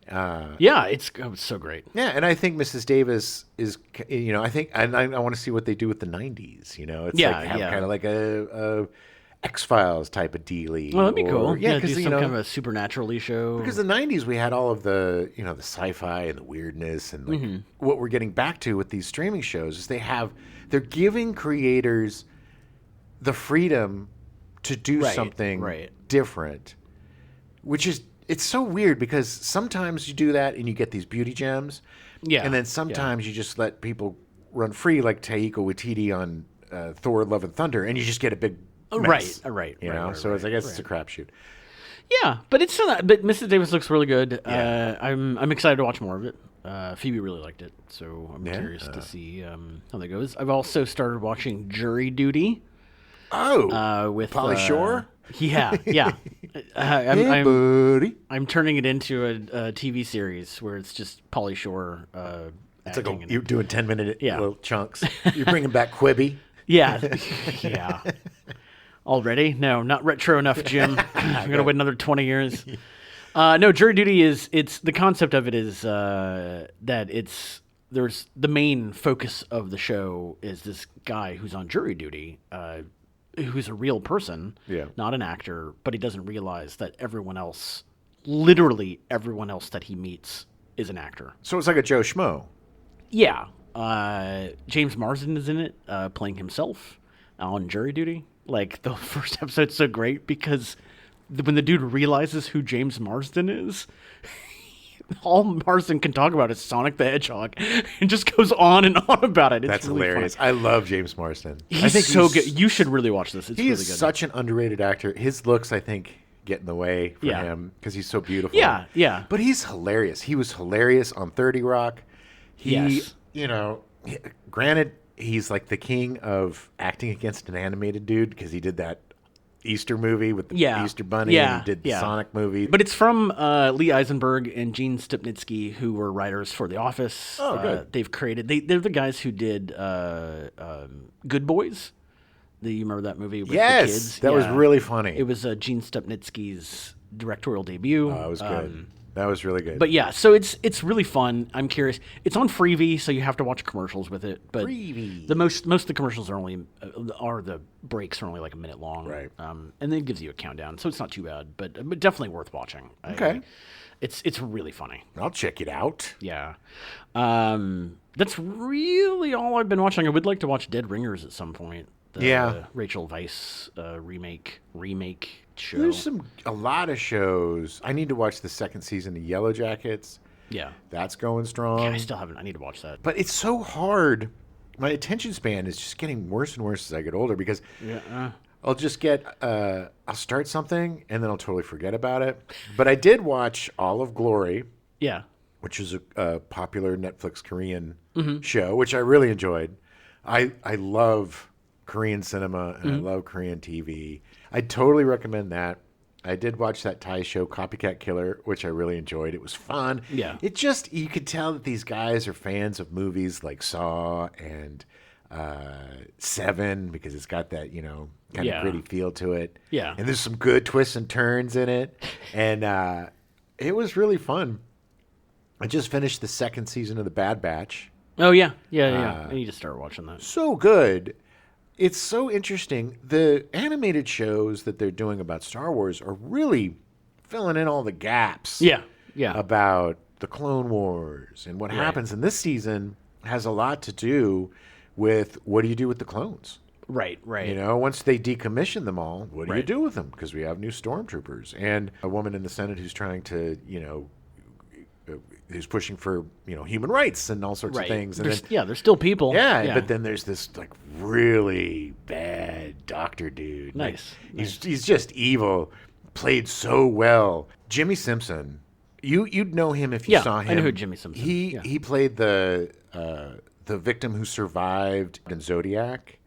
Speaker 2: It's so great.
Speaker 1: Yeah, and I think Mrs. Davis is, I think, and I want to see what they do with the 90s. It's kind of like a X-Files type of dealy.
Speaker 2: Well, that'd be cool.
Speaker 1: Yeah,
Speaker 2: do some kind of a supernatural-y show.
Speaker 1: Because the 90s, we had all of the, the sci-fi and the weirdness, and what we're getting back to with these streaming shows is they're giving creators the freedom to do something different, which is, it's so weird because sometimes you do that and you get these beauty gems, and then sometimes you just let people run free like Taika Waititi on Thor: Love and Thunder, and you just get a big mess,
Speaker 2: right.
Speaker 1: So I guess it's a crapshoot.
Speaker 2: Yeah, but it's still not. But Mrs. Davis looks really good. Yeah. I'm excited to watch more of it. Phoebe really liked it, so I'm curious to see how that goes. I've also started watching Jury Duty.
Speaker 1: Oh,
Speaker 2: with
Speaker 1: Pauly Shore.
Speaker 2: Yeah.
Speaker 1: Hey, buddy.
Speaker 2: I'm turning it into a TV series where it's just Pauly Shore.
Speaker 1: It's like you're doing 10-minute little chunks. You're bringing back Quibi.
Speaker 2: Yeah. Already? No, not retro enough, Jim. I'm gonna wait another 20 years. No, Jury Duty it's the concept of it is that there's the main focus of the show is this guy who's on jury duty, who's a real person, not an actor, but he doesn't realize that everyone else literally everyone else that he meets is an actor.
Speaker 1: So it's like a Joe Schmo.
Speaker 2: Yeah. James Marsden is in it, playing himself on jury duty. Like, the first episode's so great because when the dude realizes who James Marsden is, all Marsden can talk about is Sonic the Hedgehog and just goes on and on about it. It's
Speaker 1: That's
Speaker 2: really
Speaker 1: hilarious.
Speaker 2: funny.
Speaker 1: I love James Marsden.
Speaker 2: He's
Speaker 1: I think
Speaker 2: so good. You should really watch this. It's
Speaker 1: He
Speaker 2: really
Speaker 1: is
Speaker 2: good.
Speaker 1: such an underrated actor. His looks, I think, get in the way for
Speaker 2: Yeah.
Speaker 1: him because he's so beautiful.
Speaker 2: Yeah, yeah.
Speaker 1: But he's hilarious. He was hilarious on 30 Rock. He,
Speaker 2: Yes.
Speaker 1: granted, he's like the king of acting against an animated dude because he did that Easter movie with the
Speaker 2: Yeah.
Speaker 1: Easter Bunny.
Speaker 2: Yeah,
Speaker 1: And he did the
Speaker 2: yeah.
Speaker 1: Sonic movie.
Speaker 2: But it's from Lee Eisenberg and Gene Stupnitsky, who were writers for The Office.
Speaker 1: Oh, good.
Speaker 2: They've created. They're the guys who did Good Boys. You remember that movie with the
Speaker 1: Yes,
Speaker 2: kids?
Speaker 1: that was
Speaker 2: Yeah.
Speaker 1: really funny.
Speaker 2: It was Gene Stupnitsky's directorial debut.
Speaker 1: Oh, it was good. That was really good.
Speaker 2: But yeah, so it's really fun. I'm curious. It's on Freevee, so you have to watch commercials with it. But
Speaker 1: Freevee.
Speaker 2: the most of the commercials are only the breaks are only like a minute long,
Speaker 1: Right.
Speaker 2: And then it gives you a countdown, so it's not too bad. But definitely worth watching.
Speaker 1: Okay.
Speaker 2: It's really funny.
Speaker 1: I'll check it out.
Speaker 2: Yeah. That's really all I've been watching. I would like to watch Dead Ringers at some point. The
Speaker 1: Yeah.
Speaker 2: Rachel Weisz remake show.
Speaker 1: There's a lot of shows. I need to watch the second season of Yellow Jackets.
Speaker 2: Yeah.
Speaker 1: That's going strong.
Speaker 2: I still haven't. I need to watch that.
Speaker 1: But it's so hard. My attention span is just getting worse and worse as I get older because
Speaker 2: Yeah.
Speaker 1: I'll just get, I'll start something and then I'll totally forget about it. But I did watch all of Glory,
Speaker 2: Yeah.
Speaker 1: which is a popular Netflix Korean show, which I really enjoyed. I love Korean cinema and I love Korean TV. I totally recommend that. I did watch that Thai show, Copycat Killer, which I really enjoyed. It was fun.
Speaker 2: Yeah.
Speaker 1: It just, you could tell that these guys are fans of movies like Saw and Seven because it's got that, kind
Speaker 2: Yeah.
Speaker 1: of gritty feel to it.
Speaker 2: Yeah.
Speaker 1: And there's some good twists and turns in it. And it was really fun. I just finished the second season of The Bad Batch.
Speaker 2: Oh yeah. I need to start watching that.
Speaker 1: So good. It's so interesting. The animated shows that they're doing about Star Wars are really filling in all the gaps.
Speaker 2: Yeah.
Speaker 1: About the Clone Wars and what happens. And this season has a lot to do with what do you do with the clones?
Speaker 2: Right.
Speaker 1: Once they decommission them all, what do you
Speaker 2: Right.
Speaker 1: do with them? Because we have new stormtroopers and a woman in the Senate who's trying to, who's pushing for, human rights and all sorts of things. And
Speaker 2: There's still people.
Speaker 1: yeah, but then there's this like really bad doctor dude. Like,
Speaker 2: Nice.
Speaker 1: he's just evil, played so well. Jimmy Simpson, you'd know him if you
Speaker 2: Yeah,
Speaker 1: saw him.
Speaker 2: I know who Jimmy Simpson is, yeah.
Speaker 1: He played the victim who survived in Zodiac.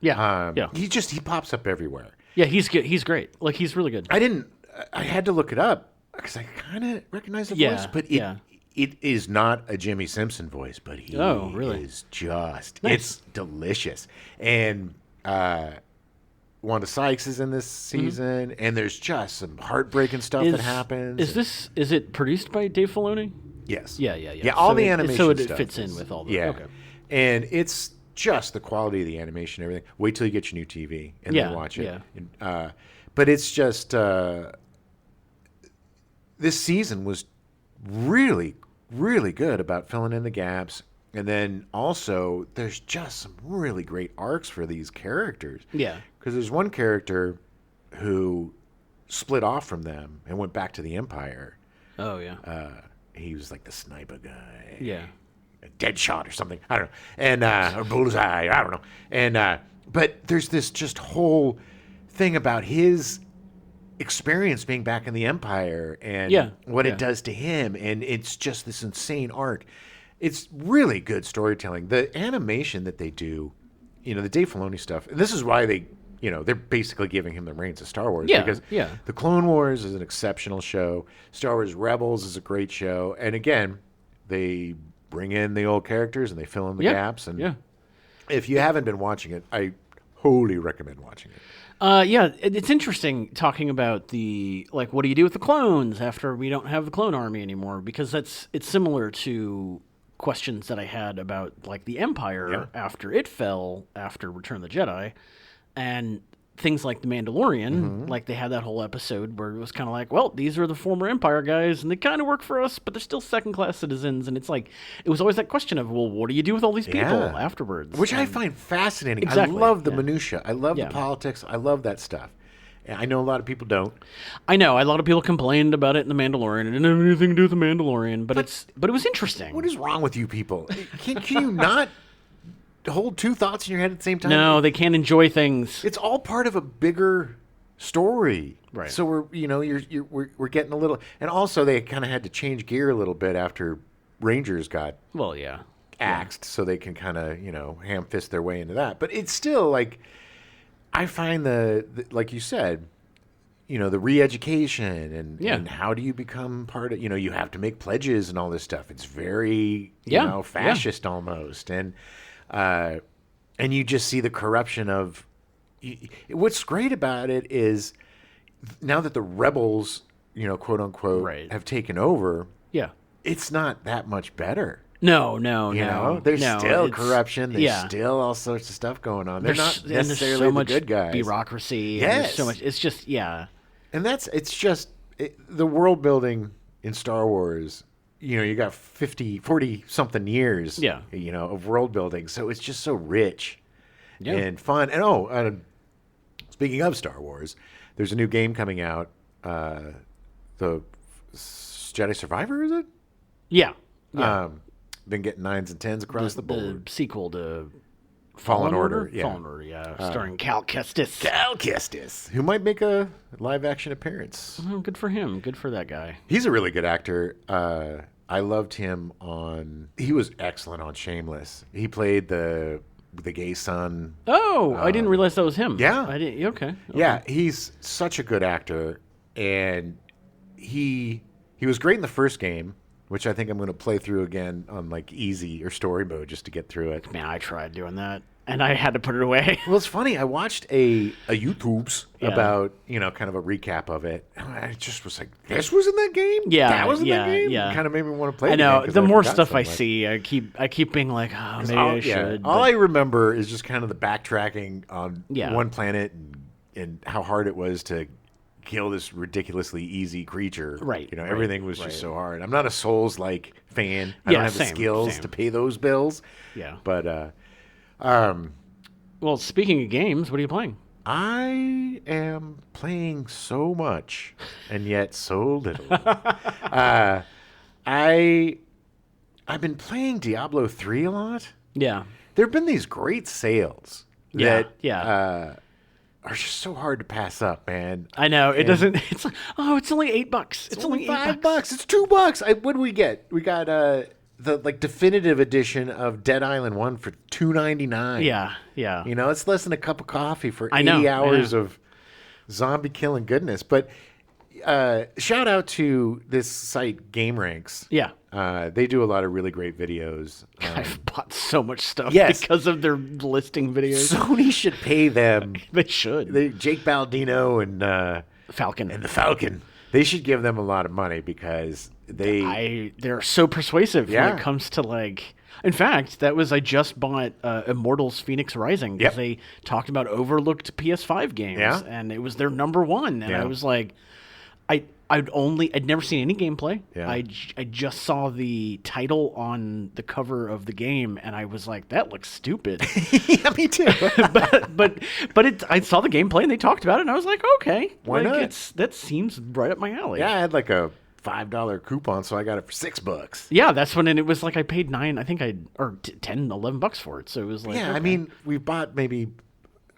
Speaker 2: yeah.
Speaker 1: He pops up everywhere.
Speaker 2: Yeah, he's good. He's great. Like, he's really good.
Speaker 1: I had to look it up because I kind of recognize the
Speaker 2: Yeah,
Speaker 1: voice, but
Speaker 2: yeah.
Speaker 1: it is not a Jimmy Simpson voice, but he
Speaker 2: Oh, really?
Speaker 1: is just,
Speaker 2: Nice.
Speaker 1: it's delicious. And Wanda Sykes is in this season, and there's just some heartbreaking stuff that happens.
Speaker 2: Is it produced by Dave Filoni?
Speaker 1: Yes.
Speaker 2: Yeah.
Speaker 1: Yeah, all
Speaker 2: So
Speaker 1: the
Speaker 2: it-
Speaker 1: animation
Speaker 2: so it
Speaker 1: stuff
Speaker 2: fits in
Speaker 1: is-
Speaker 2: with all the.
Speaker 1: Yeah.
Speaker 2: Okay.
Speaker 1: And it's just the quality of the animation and everything. Wait till you get your new TV and then
Speaker 2: Yeah,
Speaker 1: watch it.
Speaker 2: yeah.
Speaker 1: And, but it's just this season was really, really good about filling in the gaps. And then also, there's just some really great arcs for these characters.
Speaker 2: Yeah.
Speaker 1: Because there's one character who split off from them and went back to the Empire.
Speaker 2: Oh yeah.
Speaker 1: He was like the sniper guy.
Speaker 2: Yeah.
Speaker 1: A dead shot or something. I don't know. And or bullseye. I don't know. And but there's this just whole thing about his experience being back in the Empire and what it does to him, and it's just this insane arc. It's really good storytelling. The animation that they do, the Dave Filoni stuff, and this is why they're basically giving him the reins of Star Wars.
Speaker 2: Yeah,
Speaker 1: Because
Speaker 2: yeah.
Speaker 1: The Clone Wars is an exceptional show. Star Wars Rebels is a great show. And again, they bring in the old characters and they fill in the gaps. And if you haven't been watching it, I wholly recommend watching it.
Speaker 2: It's interesting talking about what do you do with the clones after we don't have the clone army anymore? Because it's similar to questions that I had about like the Empire after it fell after Return of the Jedi, and things like The Mandalorian, like they had that whole episode where it was kind of like, well, these are the former Empire guys, and they kind of work for us, but they're still second-class citizens. And it's like, it was always that question of, well, what do you do with all these people afterwards?
Speaker 1: Which I find fascinating.
Speaker 2: Exactly,
Speaker 1: I love the minutia. I love the politics. I love that stuff. And I know a lot of people don't.
Speaker 2: I know a lot of people complained about it in The Mandalorian. It didn't have anything to do with The Mandalorian, but it was interesting.
Speaker 1: What is wrong with you people? Can you not hold two thoughts in your head at the same time?
Speaker 2: No, they can't enjoy things.
Speaker 1: It's all part of a bigger story.
Speaker 2: Right.
Speaker 1: So we're getting a little, and also they kind of had to change gear a little bit after Rangers got axed, so they can kind of ham fist their way into that. But it's still like, I find the like you said, the re-education and how do you become part of, you have to make pledges and all this stuff. It's very fascist almost, and you just see the corruption of. What's great about it is now that the rebels, quote unquote, have taken over. Yeah, it's not that much better.
Speaker 2: No.
Speaker 1: There's still corruption. There's still all sorts of stuff going on. They're not necessarily
Speaker 2: so
Speaker 1: the
Speaker 2: much
Speaker 1: good guys.
Speaker 2: Bureaucracy.
Speaker 1: Yes.
Speaker 2: And there's so much. It's just
Speaker 1: And it's just the world building in Star Wars. You got 40 something years. Yeah. Of world building, so it's just so rich and fun. And speaking of Star Wars, there's a new game coming out. The Jedi Survivor, is it?
Speaker 2: Yeah.
Speaker 1: Been getting 9s and 10s across the board.
Speaker 2: The sequel to
Speaker 1: Fallen Order. Yeah.
Speaker 2: Fallen Order, starring Cal Kestis.
Speaker 1: Cal Kestis, who might make a live-action appearance.
Speaker 2: Oh, good for him. Good for that guy.
Speaker 1: He's a really good actor. I loved him he was excellent on Shameless. He played the gay son.
Speaker 2: Oh, I didn't realize that was him.
Speaker 1: Yeah.
Speaker 2: I didn't. Okay.
Speaker 1: Yeah, he's such a good actor, and he was great in the first game, which I think I'm going to play through again on like easy or story mode just to get through it.
Speaker 2: Man, I tried doing that, and I had to put it away.
Speaker 1: Well, it's funny. I watched a YouTube's about kind of a recap of it, and I just was like, "This was in that game?
Speaker 2: Yeah,
Speaker 1: that was in that game."
Speaker 2: Yeah.
Speaker 1: It kind of made me want to play.
Speaker 2: I know. The more stuff
Speaker 1: so
Speaker 2: I see, I keep being like, "Oh, maybe I should."
Speaker 1: All I remember is just kind of the backtracking on one planet and how hard it was to kill this ridiculously easy creature.
Speaker 2: Right.
Speaker 1: Everything was just so hard. I'm not a Souls-like fan. I don't have the skills to pay those bills. Yeah. But
Speaker 2: well, speaking of games, what are you playing?
Speaker 1: I am playing so much and yet so little. I've been playing Diablo 3 a lot. Yeah. There have been these great sales that are just so hard to pass up, man.
Speaker 2: I know. It doesn't. It's like, oh, it's only $8. It's only
Speaker 1: $5. It's $2. What do we get? We got the definitive edition of Dead Island 1 for $2.99.
Speaker 2: Yeah.
Speaker 1: It's less than a cup of coffee for 80 hours of zombie killing goodness. But shout out to this site GameRanks. Yeah. They do a lot of really great videos.
Speaker 2: I've bought so much stuff because of their listing videos.
Speaker 1: Sony should pay them.
Speaker 2: They should.
Speaker 1: Jake Baldino and
Speaker 2: Falcon.
Speaker 1: And the Falcon. They should give them a lot of money because
Speaker 2: they're so persuasive when it comes to like. In fact, I just bought Immortals: Phoenix Rising because they talked about overlooked PS5 games, and it was their number one, and I was like, I'd never seen any gameplay. Yeah. I just saw the title on the cover of the game, and I was like, that looks stupid.
Speaker 1: Yeah, me too.
Speaker 2: but I saw the gameplay, and they talked about it, and I was like, okay,
Speaker 1: why not?
Speaker 2: That seems right up my alley.
Speaker 1: Yeah, I had like a $5 coupon, so I got it for $6.
Speaker 2: Yeah, that's when it was like I paid $9. I think or $10, $11 for it. So it was like,
Speaker 1: yeah. Okay. I mean, we bought maybe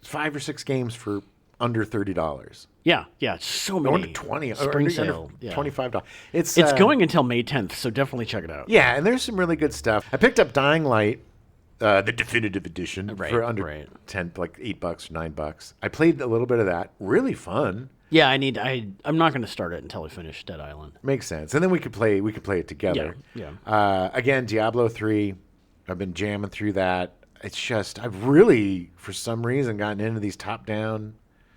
Speaker 1: 5 or 6 games for under $30.
Speaker 2: Yeah, so many.
Speaker 1: Under 20
Speaker 2: spring
Speaker 1: or
Speaker 2: sale,
Speaker 1: $25.
Speaker 2: It's going until May 10th, so definitely check it out.
Speaker 1: Yeah, and there's some really good stuff. I picked up Dying Light, the definitive edition, for under 10, like $8 or $9. I played a little bit of that. Really fun.
Speaker 2: Yeah, I'm not going to start it until I finish Dead Island.
Speaker 1: Makes sense, and then we could play it together. Yeah. Again, Diablo 3. I've been jamming through that. It's just I've really, for some reason, gotten into these top-down.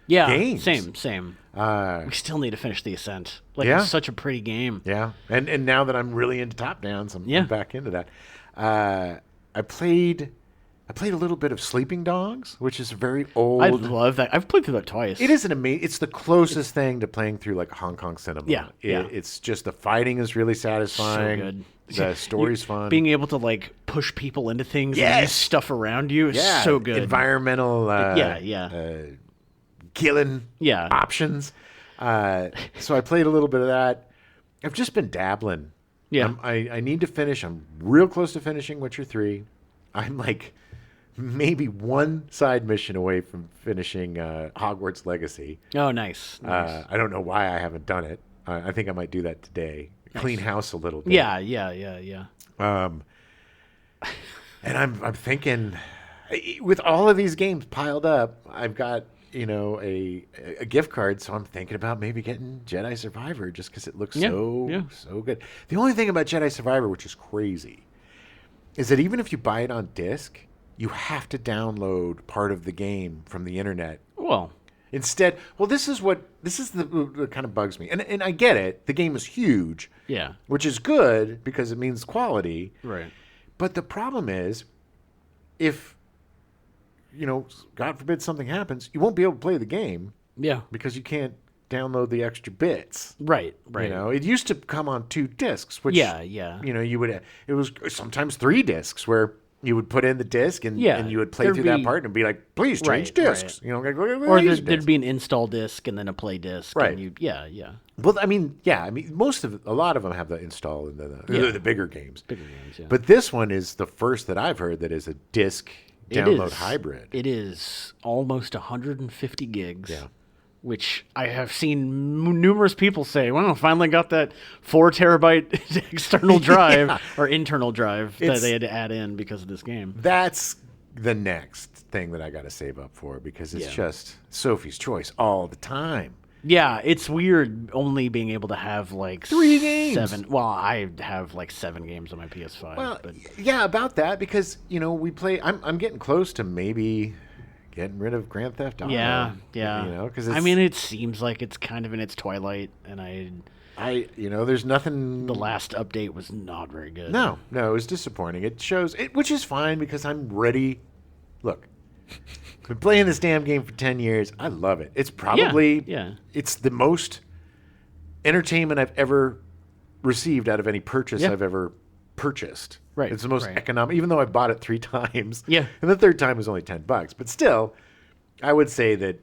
Speaker 2: Yeah,
Speaker 1: games.
Speaker 2: Same. We still need to finish the Ascent. It's such a pretty game.
Speaker 1: Yeah, and now that I'm really into top downs, I'm back into that. I played I played a little bit of Sleeping Dogs, which is a very old.
Speaker 2: I love that. I've played through that twice.
Speaker 1: It is an amazing. It's the closest thing to playing through like Hong Kong cinema.
Speaker 2: Yeah, yeah.
Speaker 1: It's just the fighting is really satisfying.
Speaker 2: So good.
Speaker 1: The story's fun.
Speaker 2: Being able to like push people into things and
Speaker 1: Yes.
Speaker 2: use stuff around you is so good.
Speaker 1: Environmental. Killing.
Speaker 2: Yeah.
Speaker 1: Options. So I played a little bit of that. I've just been dabbling.
Speaker 2: Yeah.
Speaker 1: I need to finish. I'm real close to finishing Witcher 3. I'm like maybe one side mission away from finishing Hogwarts Legacy.
Speaker 2: Oh, nice.
Speaker 1: I don't know why I haven't done it. I think I might do that today. Clean house a little bit.
Speaker 2: Yeah.
Speaker 1: And I'm thinking, with all of these games piled up, I've got a gift card, so I'm thinking about maybe getting Jedi Survivor just because it looks so good. The only thing about Jedi Survivor, which is crazy, is that even if you buy it on disc, you have to download part of the game from the internet.
Speaker 2: Well,
Speaker 1: Instead, this is the kind of bugs me. And I get it. The game is huge.
Speaker 2: yeah.
Speaker 1: Which is good because it means quality.
Speaker 2: Right.
Speaker 1: But the problem is, if, God forbid something happens, you won't be able to play the game
Speaker 2: Yeah.
Speaker 1: because you can't download the extra bits.
Speaker 2: Right.
Speaker 1: It used to come on 2 discs, which,
Speaker 2: Yeah.
Speaker 1: it was sometimes 3 discs where you would put in the disc and you would play
Speaker 2: there'd
Speaker 1: through that
Speaker 2: be-
Speaker 1: part and be like, please change
Speaker 2: Right,
Speaker 1: discs.
Speaker 2: right.
Speaker 1: Or
Speaker 2: There'd be an install disc and then a play disc.
Speaker 1: Right.
Speaker 2: And yeah.
Speaker 1: Well, I mean, a lot of them have the install in the bigger games.
Speaker 2: Bigger games, yeah.
Speaker 1: But this one is the first that I've heard that is a disc download hybrid.
Speaker 2: It is almost 150 gigs.
Speaker 1: Yeah.
Speaker 2: Which I have seen numerous people say, well, finally got that 4 terabyte external drive or internal drive that they had to add in because of this game.
Speaker 1: That's the next thing that I got to save up for because it's just Sophie's Choice all the time.
Speaker 2: Yeah, it's weird only being able to have like
Speaker 1: 3 games.
Speaker 2: 7. Well, I have like 7 games on my PS5.
Speaker 1: Well,
Speaker 2: but
Speaker 1: yeah, about that because we play. I'm getting close to maybe getting rid of Grand Theft Auto.
Speaker 2: yeah.
Speaker 1: Because
Speaker 2: it seems like it's kind of in its twilight, and
Speaker 1: there's nothing.
Speaker 2: the last update was not very good.
Speaker 1: No, it was disappointing. It shows it, which is fine because I'm ready. Look, I've been playing this damn game for 10 years. I love it. It's probably it's the most entertainment I've ever received out of any purchase I've ever purchased.
Speaker 2: Right.
Speaker 1: It's the most economic, even though I bought it 3 times.
Speaker 2: Yeah.
Speaker 1: And the third time was only $10. But still, I would say that,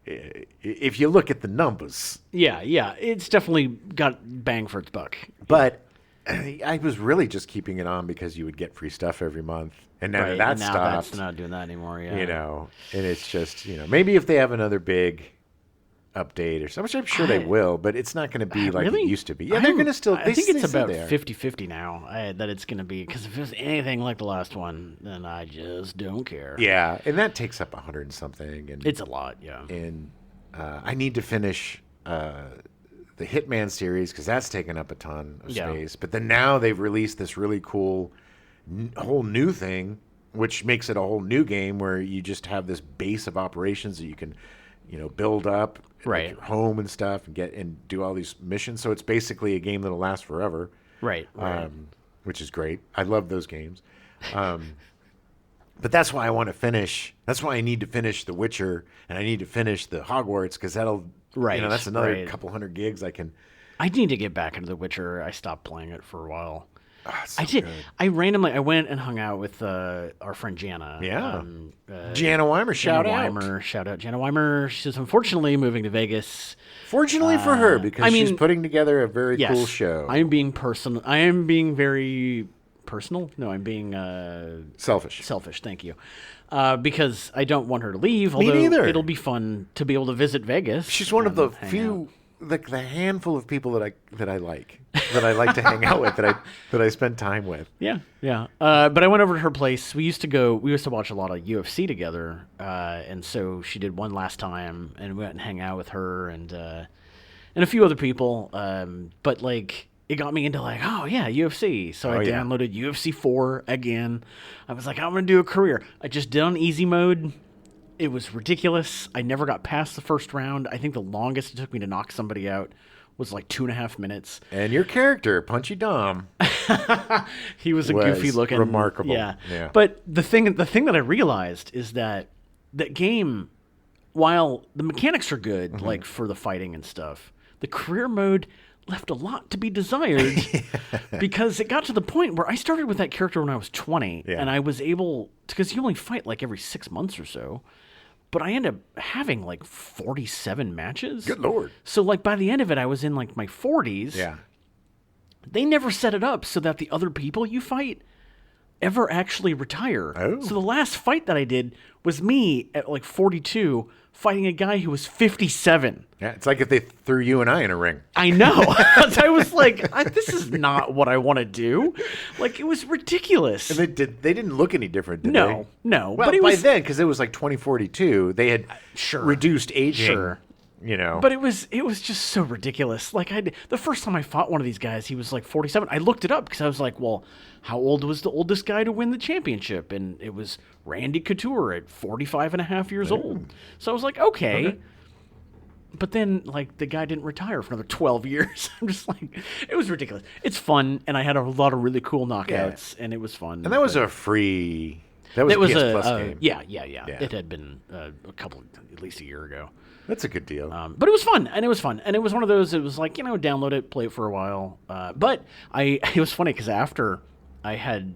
Speaker 1: if you look at the numbers.
Speaker 2: Yeah, it's definitely got bang for its buck.
Speaker 1: But I was really just keeping it on because you would get free stuff every month. And now that stopped.
Speaker 2: That's not doing that anymore, yeah.
Speaker 1: And it's just, maybe if they have another big update or something, which I'm sure they will, but it's not going to be like
Speaker 2: really?
Speaker 1: it used to be. Yeah, they're going to still.
Speaker 2: I think it's about
Speaker 1: there.
Speaker 2: 50-50 now that it's going to be, because if it's anything like the last one, then I just don't care.
Speaker 1: Yeah, and that takes up 100 and something, and
Speaker 2: It's a lot, yeah.
Speaker 1: and I need to finish the Hitman series because that's taken up a ton of space. But then now they've released this really cool whole new thing, which makes it a whole new game where you just have this base of operations that you can, build up.
Speaker 2: Right.
Speaker 1: Your home and stuff and do all these missions. So it's basically a game that'll last forever.
Speaker 2: Right.
Speaker 1: Which is great. I love those games. But that's why I want to finish. That's why I need to finish The Witcher and I need to finish the Hogwarts because that'll, that's another couple 100 gigs I can.
Speaker 2: I need to get back into The Witcher. I stopped playing it for a while.
Speaker 1: So
Speaker 2: I did.
Speaker 1: good.
Speaker 2: I went and hung out with our friend Jana.
Speaker 1: Yeah. Jana Weimer, shout out.
Speaker 2: Shout out Jana Weimer. She's unfortunately moving to Vegas.
Speaker 1: Fortunately for her, because she's putting together a very
Speaker 2: Yes,
Speaker 1: cool show.
Speaker 2: I am being personal. I am being very personal. No, I'm being
Speaker 1: Selfish.
Speaker 2: selfish. Thank you. Because I don't want her to leave. Although
Speaker 1: neither.
Speaker 2: it'll be fun to be able to visit Vegas.
Speaker 1: She's one of the
Speaker 2: and hang
Speaker 1: few,
Speaker 2: out.
Speaker 1: like the handful of people that I like to hang out with, that I spend time with.
Speaker 2: Yeah. But I went over to her place. We used to watch a lot of UFC together, and so she did one last time, and we went and hang out with her and a few other people. But like, it got me into like, oh yeah, UFC. So I downloaded UFC 4 again. I was like, I'm gonna do a career. I just did on easy mode. It was ridiculous. I never got past the first round. I think the longest it took me to knock somebody out was like 2.5 minutes.
Speaker 1: And your character, Punchy Dom.
Speaker 2: He was a
Speaker 1: was
Speaker 2: goofy looking,
Speaker 1: remarkable.
Speaker 2: Yeah.
Speaker 1: Yeah.
Speaker 2: But the thing that I realized is that game, while the mechanics are good, like for the fighting and stuff, the career mode left a lot to be desired because it got to the point where I started with that character when I was 20, and I was able because you only fight like every 6 months or so. But I ended up having like 47 matches.
Speaker 1: Good Lord.
Speaker 2: So like by the end of it, I was in like my 40s.
Speaker 1: Yeah.
Speaker 2: They never set it up so that the other people you fight ever actually retire.
Speaker 1: Oh.
Speaker 2: So the last fight that I did was me at like 42 fighting a guy who was 57.
Speaker 1: Yeah, it's like if they threw you and I in a ring.
Speaker 2: I know. I was like, this is not what I want to do. Like, it was ridiculous.
Speaker 1: And they didn't look any different, did they?
Speaker 2: No.
Speaker 1: Well,
Speaker 2: But it
Speaker 1: by
Speaker 2: was,
Speaker 1: then, because it was like 2042, they had reduced aging.
Speaker 2: Sure.
Speaker 1: You know.
Speaker 2: But it was just so ridiculous. Like the first time I fought one of these guys, he was like 47. I looked it up because I was like, well, how old was the oldest guy to win the championship? And it was Randy Couture at 45 and a half years old. So I was like, okay. But then, like, the guy didn't retire for another 12 years. I'm just like, it was ridiculous. It's fun, and I had a lot of really cool knockouts, and it was fun.
Speaker 1: And that was a free. That was a PS Plus game.
Speaker 2: Yeah. It had been at least a year ago.
Speaker 1: That's a good deal.
Speaker 2: But it was fun, and it was one of those. It was like, download it, play it for a while. But it was funny because after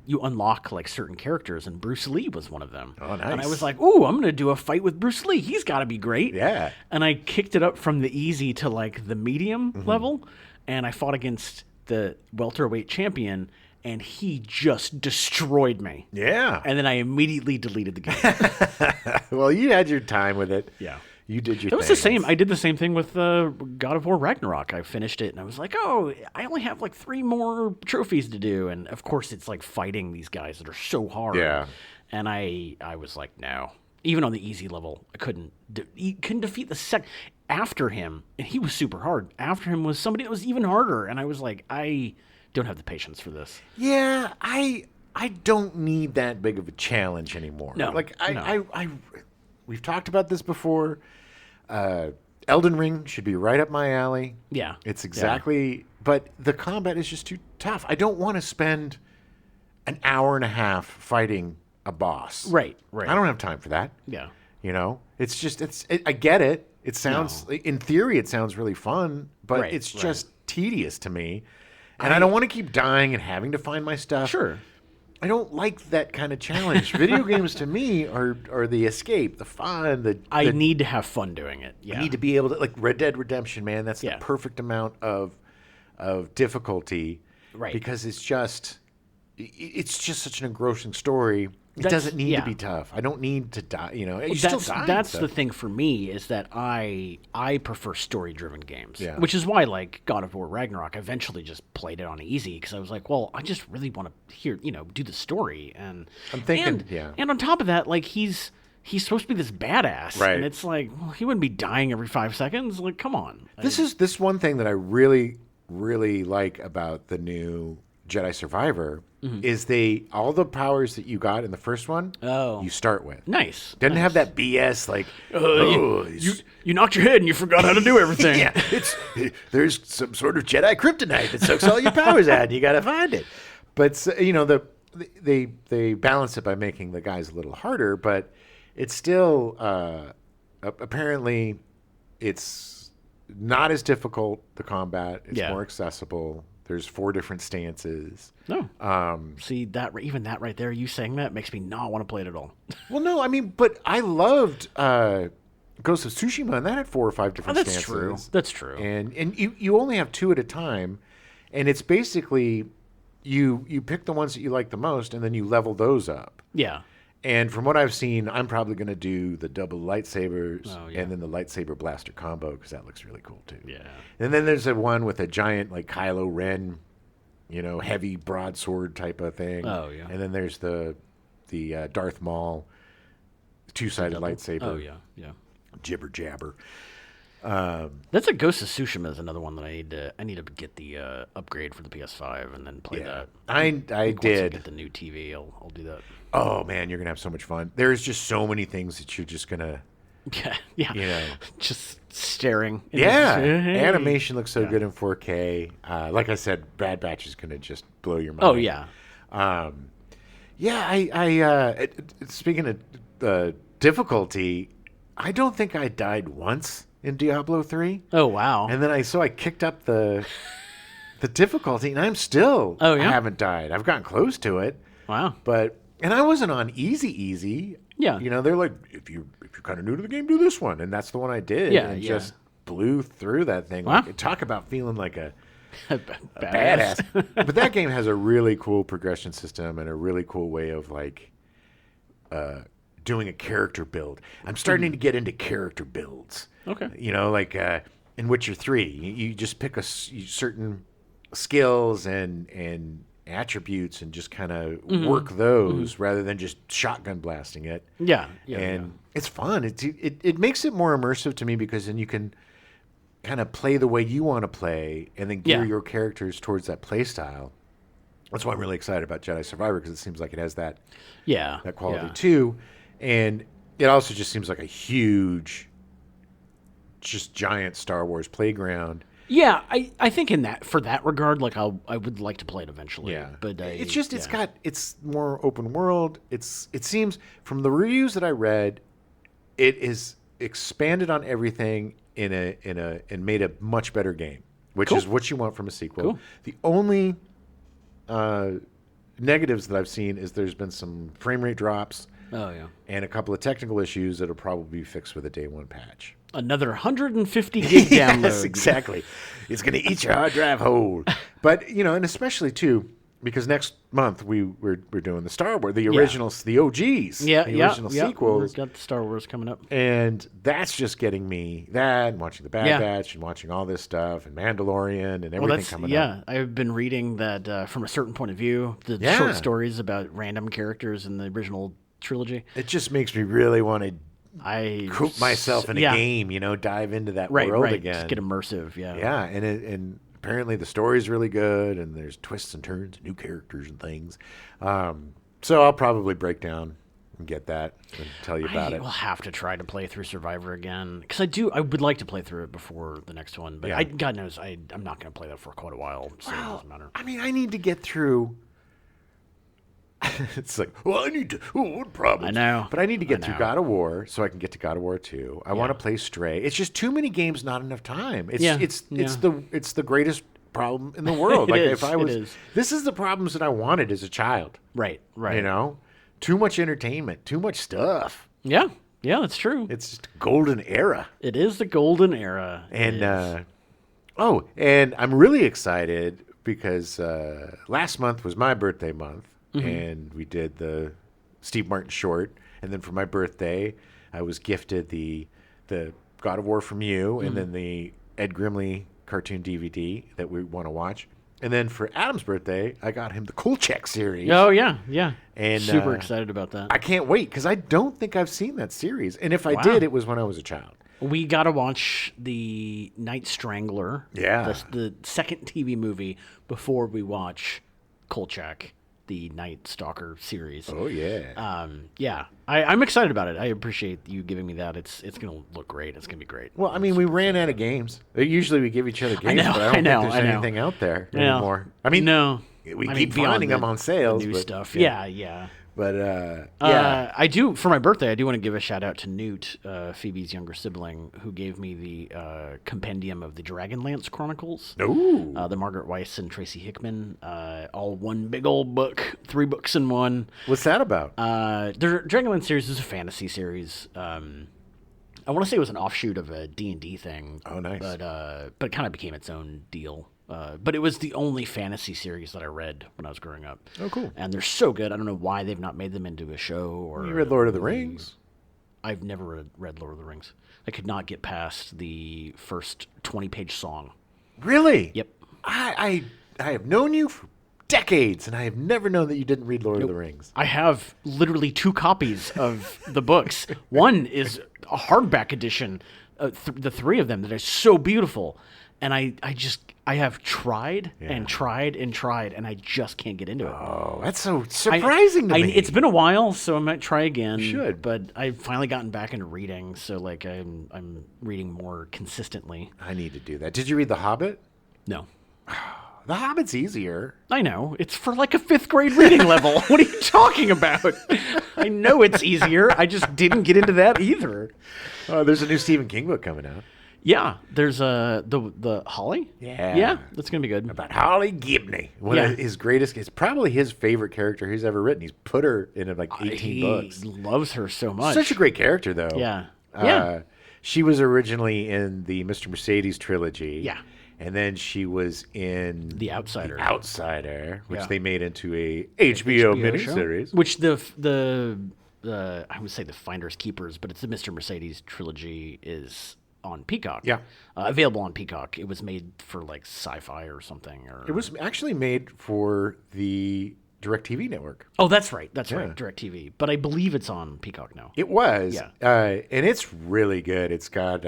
Speaker 2: you unlock like certain characters, and Bruce Lee was one of them.
Speaker 1: Oh, nice.
Speaker 2: And I was like, ooh, I'm gonna do a fight with Bruce Lee. He's got to be great.
Speaker 1: Yeah.
Speaker 2: And I kicked it up from the easy to like the medium level, and I fought against the welterweight champion. And he just destroyed me.
Speaker 1: Yeah.
Speaker 2: And then I immediately deleted the game.
Speaker 1: Well, you had your time with it.
Speaker 2: Yeah.
Speaker 1: You did your thing.
Speaker 2: It was the same. I did the same thing with God of War Ragnarok. I finished it, and I was like, oh, I only have like 3 more trophies to do. And, of course, it's like fighting these guys that are so hard.
Speaker 1: Yeah.
Speaker 2: And I was like, no. Even on the easy level, I couldn't defeat the second. After him, and he was super hard. After him was somebody that was even harder. And I was like, I don't have the patience for this.
Speaker 1: Yeah, I don't need that big of a challenge anymore.
Speaker 2: No,
Speaker 1: like
Speaker 2: no.
Speaker 1: We've talked about this before. Elden Ring should be right up my alley.
Speaker 2: Yeah,
Speaker 1: it's exactly. But the combat is just too tough. I don't want to spend an hour and a half fighting a boss.
Speaker 2: Right.
Speaker 1: I don't have time for that.
Speaker 2: Yeah.
Speaker 1: It's just I get it. It sounds in theory it sounds really fun, but it's just tedious to me. And I don't want to keep dying and having to find my stuff.
Speaker 2: Sure.
Speaker 1: I don't like that kind of challenge. Video games to me are the escape, the fun.
Speaker 2: I need to have fun doing it. Yeah.
Speaker 1: I need to be able to, like Red Dead Redemption, man. That's the perfect amount of difficulty,
Speaker 2: right?
Speaker 1: Because it's just such an engrossing story. It doesn't need to be tough. I don't need to die. You still die.
Speaker 2: That's the thing for me is that I prefer story-driven games,
Speaker 1: which
Speaker 2: is why like God of War Ragnarok, I eventually just played it on easy because I was like, well, I just really want to do the story, and
Speaker 1: I'm thinking,
Speaker 2: and on top of that, like he's supposed to be this badass,
Speaker 1: right?
Speaker 2: And it's like, well, he wouldn't be dying every 5 seconds. Like, come on.
Speaker 1: This one thing that I really, really like about the new Jedi Survivor. Is all the powers that you got in the first one?
Speaker 2: Oh,
Speaker 1: you start with
Speaker 2: nice.
Speaker 1: Doesn't have that BS like
Speaker 2: you knocked your head and you forgot how to do everything.
Speaker 1: Yeah, there's some sort of Jedi kryptonite that sucks all your powers out, and you got to find it. But they balance it by making the guys a little harder, but it's still apparently it's not as difficult. The combat it's more accessible. There's 4 different stances.
Speaker 2: No. See, even that right there, you saying that makes me not want to play it at all.
Speaker 1: Well, no, I mean, but I loved Ghost of Tsushima, and that had 4 or 5 different stances.
Speaker 2: That's true.
Speaker 1: And you only have 2 at a time, and it's basically you pick the ones that you like the most, and then you level those up.
Speaker 2: Yeah.
Speaker 1: And from what I've seen, I'm probably going to do the double lightsabers and then the lightsaber blaster combo because that looks really cool too.
Speaker 2: Yeah.
Speaker 1: And then there's a one with a giant like Kylo Ren, heavy broadsword type of thing.
Speaker 2: Oh yeah.
Speaker 1: And then there's the Darth Maul 2-sided lightsaber.
Speaker 2: Oh yeah.
Speaker 1: Jibber jabber.
Speaker 2: That's a Ghost of Tsushima is another one that I need to get the upgrade for the PS5 and then play that.
Speaker 1: I
Speaker 2: did. Once I get the new TV, I'll do that.
Speaker 1: Oh man, you're gonna have so much fun. There's just so many things that you're just gonna
Speaker 2: Yeah.
Speaker 1: You know.
Speaker 2: Just staring.
Speaker 1: Yeah,
Speaker 2: Hey.
Speaker 1: animation looks so good in 4K. Like I said, Bad Batch is going to just blow your mind.
Speaker 2: Oh yeah.
Speaker 1: Yeah, speaking of difficulty, I don't think I died once in Diablo 3.
Speaker 2: Oh wow.
Speaker 1: And then I kicked up the difficulty, and I'm still
Speaker 2: Oh, yeah?
Speaker 1: I haven't died. I've gotten close to it,
Speaker 2: Wow.
Speaker 1: and I wasn't on easy.
Speaker 2: Yeah.
Speaker 1: You know, they're like, if you're kind of new to the game, do this one, and that's the one I did.
Speaker 2: Yeah,
Speaker 1: and
Speaker 2: yeah.
Speaker 1: just blew through that thing.
Speaker 2: Wow.
Speaker 1: Like, talk about feeling like a
Speaker 2: Badass.
Speaker 1: badass. But that game has a really cool progression system and a really cool way of like doing a character build. I'm starting to get into character builds.
Speaker 2: Okay.
Speaker 1: You know, like in Witcher 3, you just pick certain skills and attributes and just kind of work those rather than just shotgun blasting it.
Speaker 2: Yeah.
Speaker 1: And it's fun. It makes it more immersive to me because then you can kind of play the way you want to play and then gear
Speaker 2: Yeah.
Speaker 1: your characters towards that play style. That's why I'm really excited about Jedi Survivor, because it seems like it has that quality too. And it also just seems like a huge, just giant Star Wars playground.
Speaker 2: Yeah, I think for that regard, like I would like to play it eventually.
Speaker 1: Yeah,
Speaker 2: But
Speaker 1: it's more open world. It seems from the reviews that I read, it is expanded on everything and made a much better game, which is what you want from a sequel.
Speaker 2: Cool.
Speaker 1: The only negatives that I've seen is there's been some frame rate drops
Speaker 2: Oh yeah.
Speaker 1: and a couple of technical issues that'll probably be fixed with a day one patch.
Speaker 2: Another 150 gig download.
Speaker 1: Yes, exactly. It's going to eat your hard drive whole. But, you know, and especially, too, because next month we're doing the Star Wars, the originals, the OGs, the original sequels.
Speaker 2: We've got the Star Wars coming up.
Speaker 1: And that's just getting me that and watching the Bad Batch and watching all this stuff and Mandalorian and everything coming up.
Speaker 2: I've been reading that from a certain point of view, the short stories about random characters in the original trilogy.
Speaker 1: It just makes me really want to
Speaker 2: I
Speaker 1: coop myself in a game, you know, dive into that world again.
Speaker 2: Just get immersive, yeah.
Speaker 1: Yeah, and apparently the story's really good, and there's twists and turns, new characters and things. So I'll probably break down and get that and tell you about it.
Speaker 2: I will have to try to play through Survivor again, because I would like to play through it before the next one, but God knows I'm not going to play that for quite a while, so it doesn't matter.
Speaker 1: I mean, I need to get through. It's like, well, I need to. Oh, what problem?
Speaker 2: I know.
Speaker 1: But I need to get through God of War so I can get to God of War 2. I want to play Stray. It's just too many games, not enough time. It's the greatest problem in the world. Like this is the problems that I wanted as a child.
Speaker 2: Right.
Speaker 1: You know, too much entertainment, too much stuff.
Speaker 2: Yeah, that's true.
Speaker 1: It's just a golden era.
Speaker 2: It is the golden era.
Speaker 1: And and I'm really excited because last month was my birthday month. And we did the Steve Martin short, and then for my birthday, I was gifted the God of War from you, and then the Ed Grimley cartoon DVD that we want to watch, and then for Adam's birthday, I got him the Kolchak series.
Speaker 2: Oh yeah,
Speaker 1: and
Speaker 2: super excited about that.
Speaker 1: I can't wait because I don't think I've seen that series, and if I did, it was when I was a child.
Speaker 2: We got to watch the Night Strangler, the second TV movie, before we watch Kolchak, the Night Stalker series.
Speaker 1: Oh yeah.
Speaker 2: I'm excited about it. I appreciate you giving me that. It's gonna look great. It's gonna be great.
Speaker 1: Well, I mean, we ran out of games. Usually we give each other games, but I don't think there's anything out there anymore. I mean,
Speaker 2: no,
Speaker 1: we keep finding them on sales.
Speaker 2: New stuff. Yeah.
Speaker 1: But
Speaker 2: I do, for my birthday, I do want to give a shout out to Newt, Phoebe's younger sibling, who gave me the compendium of the Dragonlance Chronicles.
Speaker 1: Ooh.
Speaker 2: The Margaret Weiss and Tracy Hickman, all one big old book, 3 books in one.
Speaker 1: What's that about?
Speaker 2: The Dragonlance series is a fantasy series. I want to say it was an offshoot of a D&D thing.
Speaker 1: Oh, nice.
Speaker 2: But it kind of became its own deal. But it was the only fantasy series that I read when I was growing up.
Speaker 1: Oh, cool.
Speaker 2: And they're so good. I don't know why they've not made them into a show. Or
Speaker 1: you read Lord of the Rings?
Speaker 2: I've never read Lord of the Rings. I could not get past the first 20-page song.
Speaker 1: Really?
Speaker 2: Yep.
Speaker 1: I have known you for decades, and I have never known that you didn't read Lord of the Rings.
Speaker 2: I have literally 2 copies of the books. One is a hardback edition, the 3 of them that are so beautiful. And I have tried and tried and tried, and I just can't get into it.
Speaker 1: Oh, that's so surprising to me.
Speaker 2: It's been a while, so I might try again.
Speaker 1: You should.
Speaker 2: But I've finally gotten back into reading, so like I'm reading more consistently.
Speaker 1: I need to do that. Did you read The Hobbit?
Speaker 2: No.
Speaker 1: The Hobbit's easier.
Speaker 2: I know. It's for like a 5th grade reading level. What are you talking about? I know it's easier. I just didn't get into that either.
Speaker 1: There's a new Stephen King book coming out.
Speaker 2: Yeah, there's the Holly.
Speaker 1: Yeah,
Speaker 2: that's gonna be good.
Speaker 1: About Holly Gibney, one of his greatest. It's probably his favorite character he's ever written. He's put her in like 18 books.
Speaker 2: He loves her so much.
Speaker 1: Such a great character, though.
Speaker 2: Yeah.
Speaker 1: She was originally in the Mr. Mercedes trilogy.
Speaker 2: Yeah.
Speaker 1: And then she was in
Speaker 2: The Outsider.
Speaker 1: Which they made into a HBO miniseries.
Speaker 2: Which the I would say the Finders Keepers, but it's the Mr. Mercedes trilogy is on Peacock.
Speaker 1: Yeah.
Speaker 2: Available on Peacock. It was made for like Sci-Fi or something.
Speaker 1: It was actually made for the DirecTV network.
Speaker 2: Oh, that's right. That's right. DirecTV. But I believe it's on Peacock now.
Speaker 1: It was.
Speaker 2: Yeah.
Speaker 1: And it's really good. It's got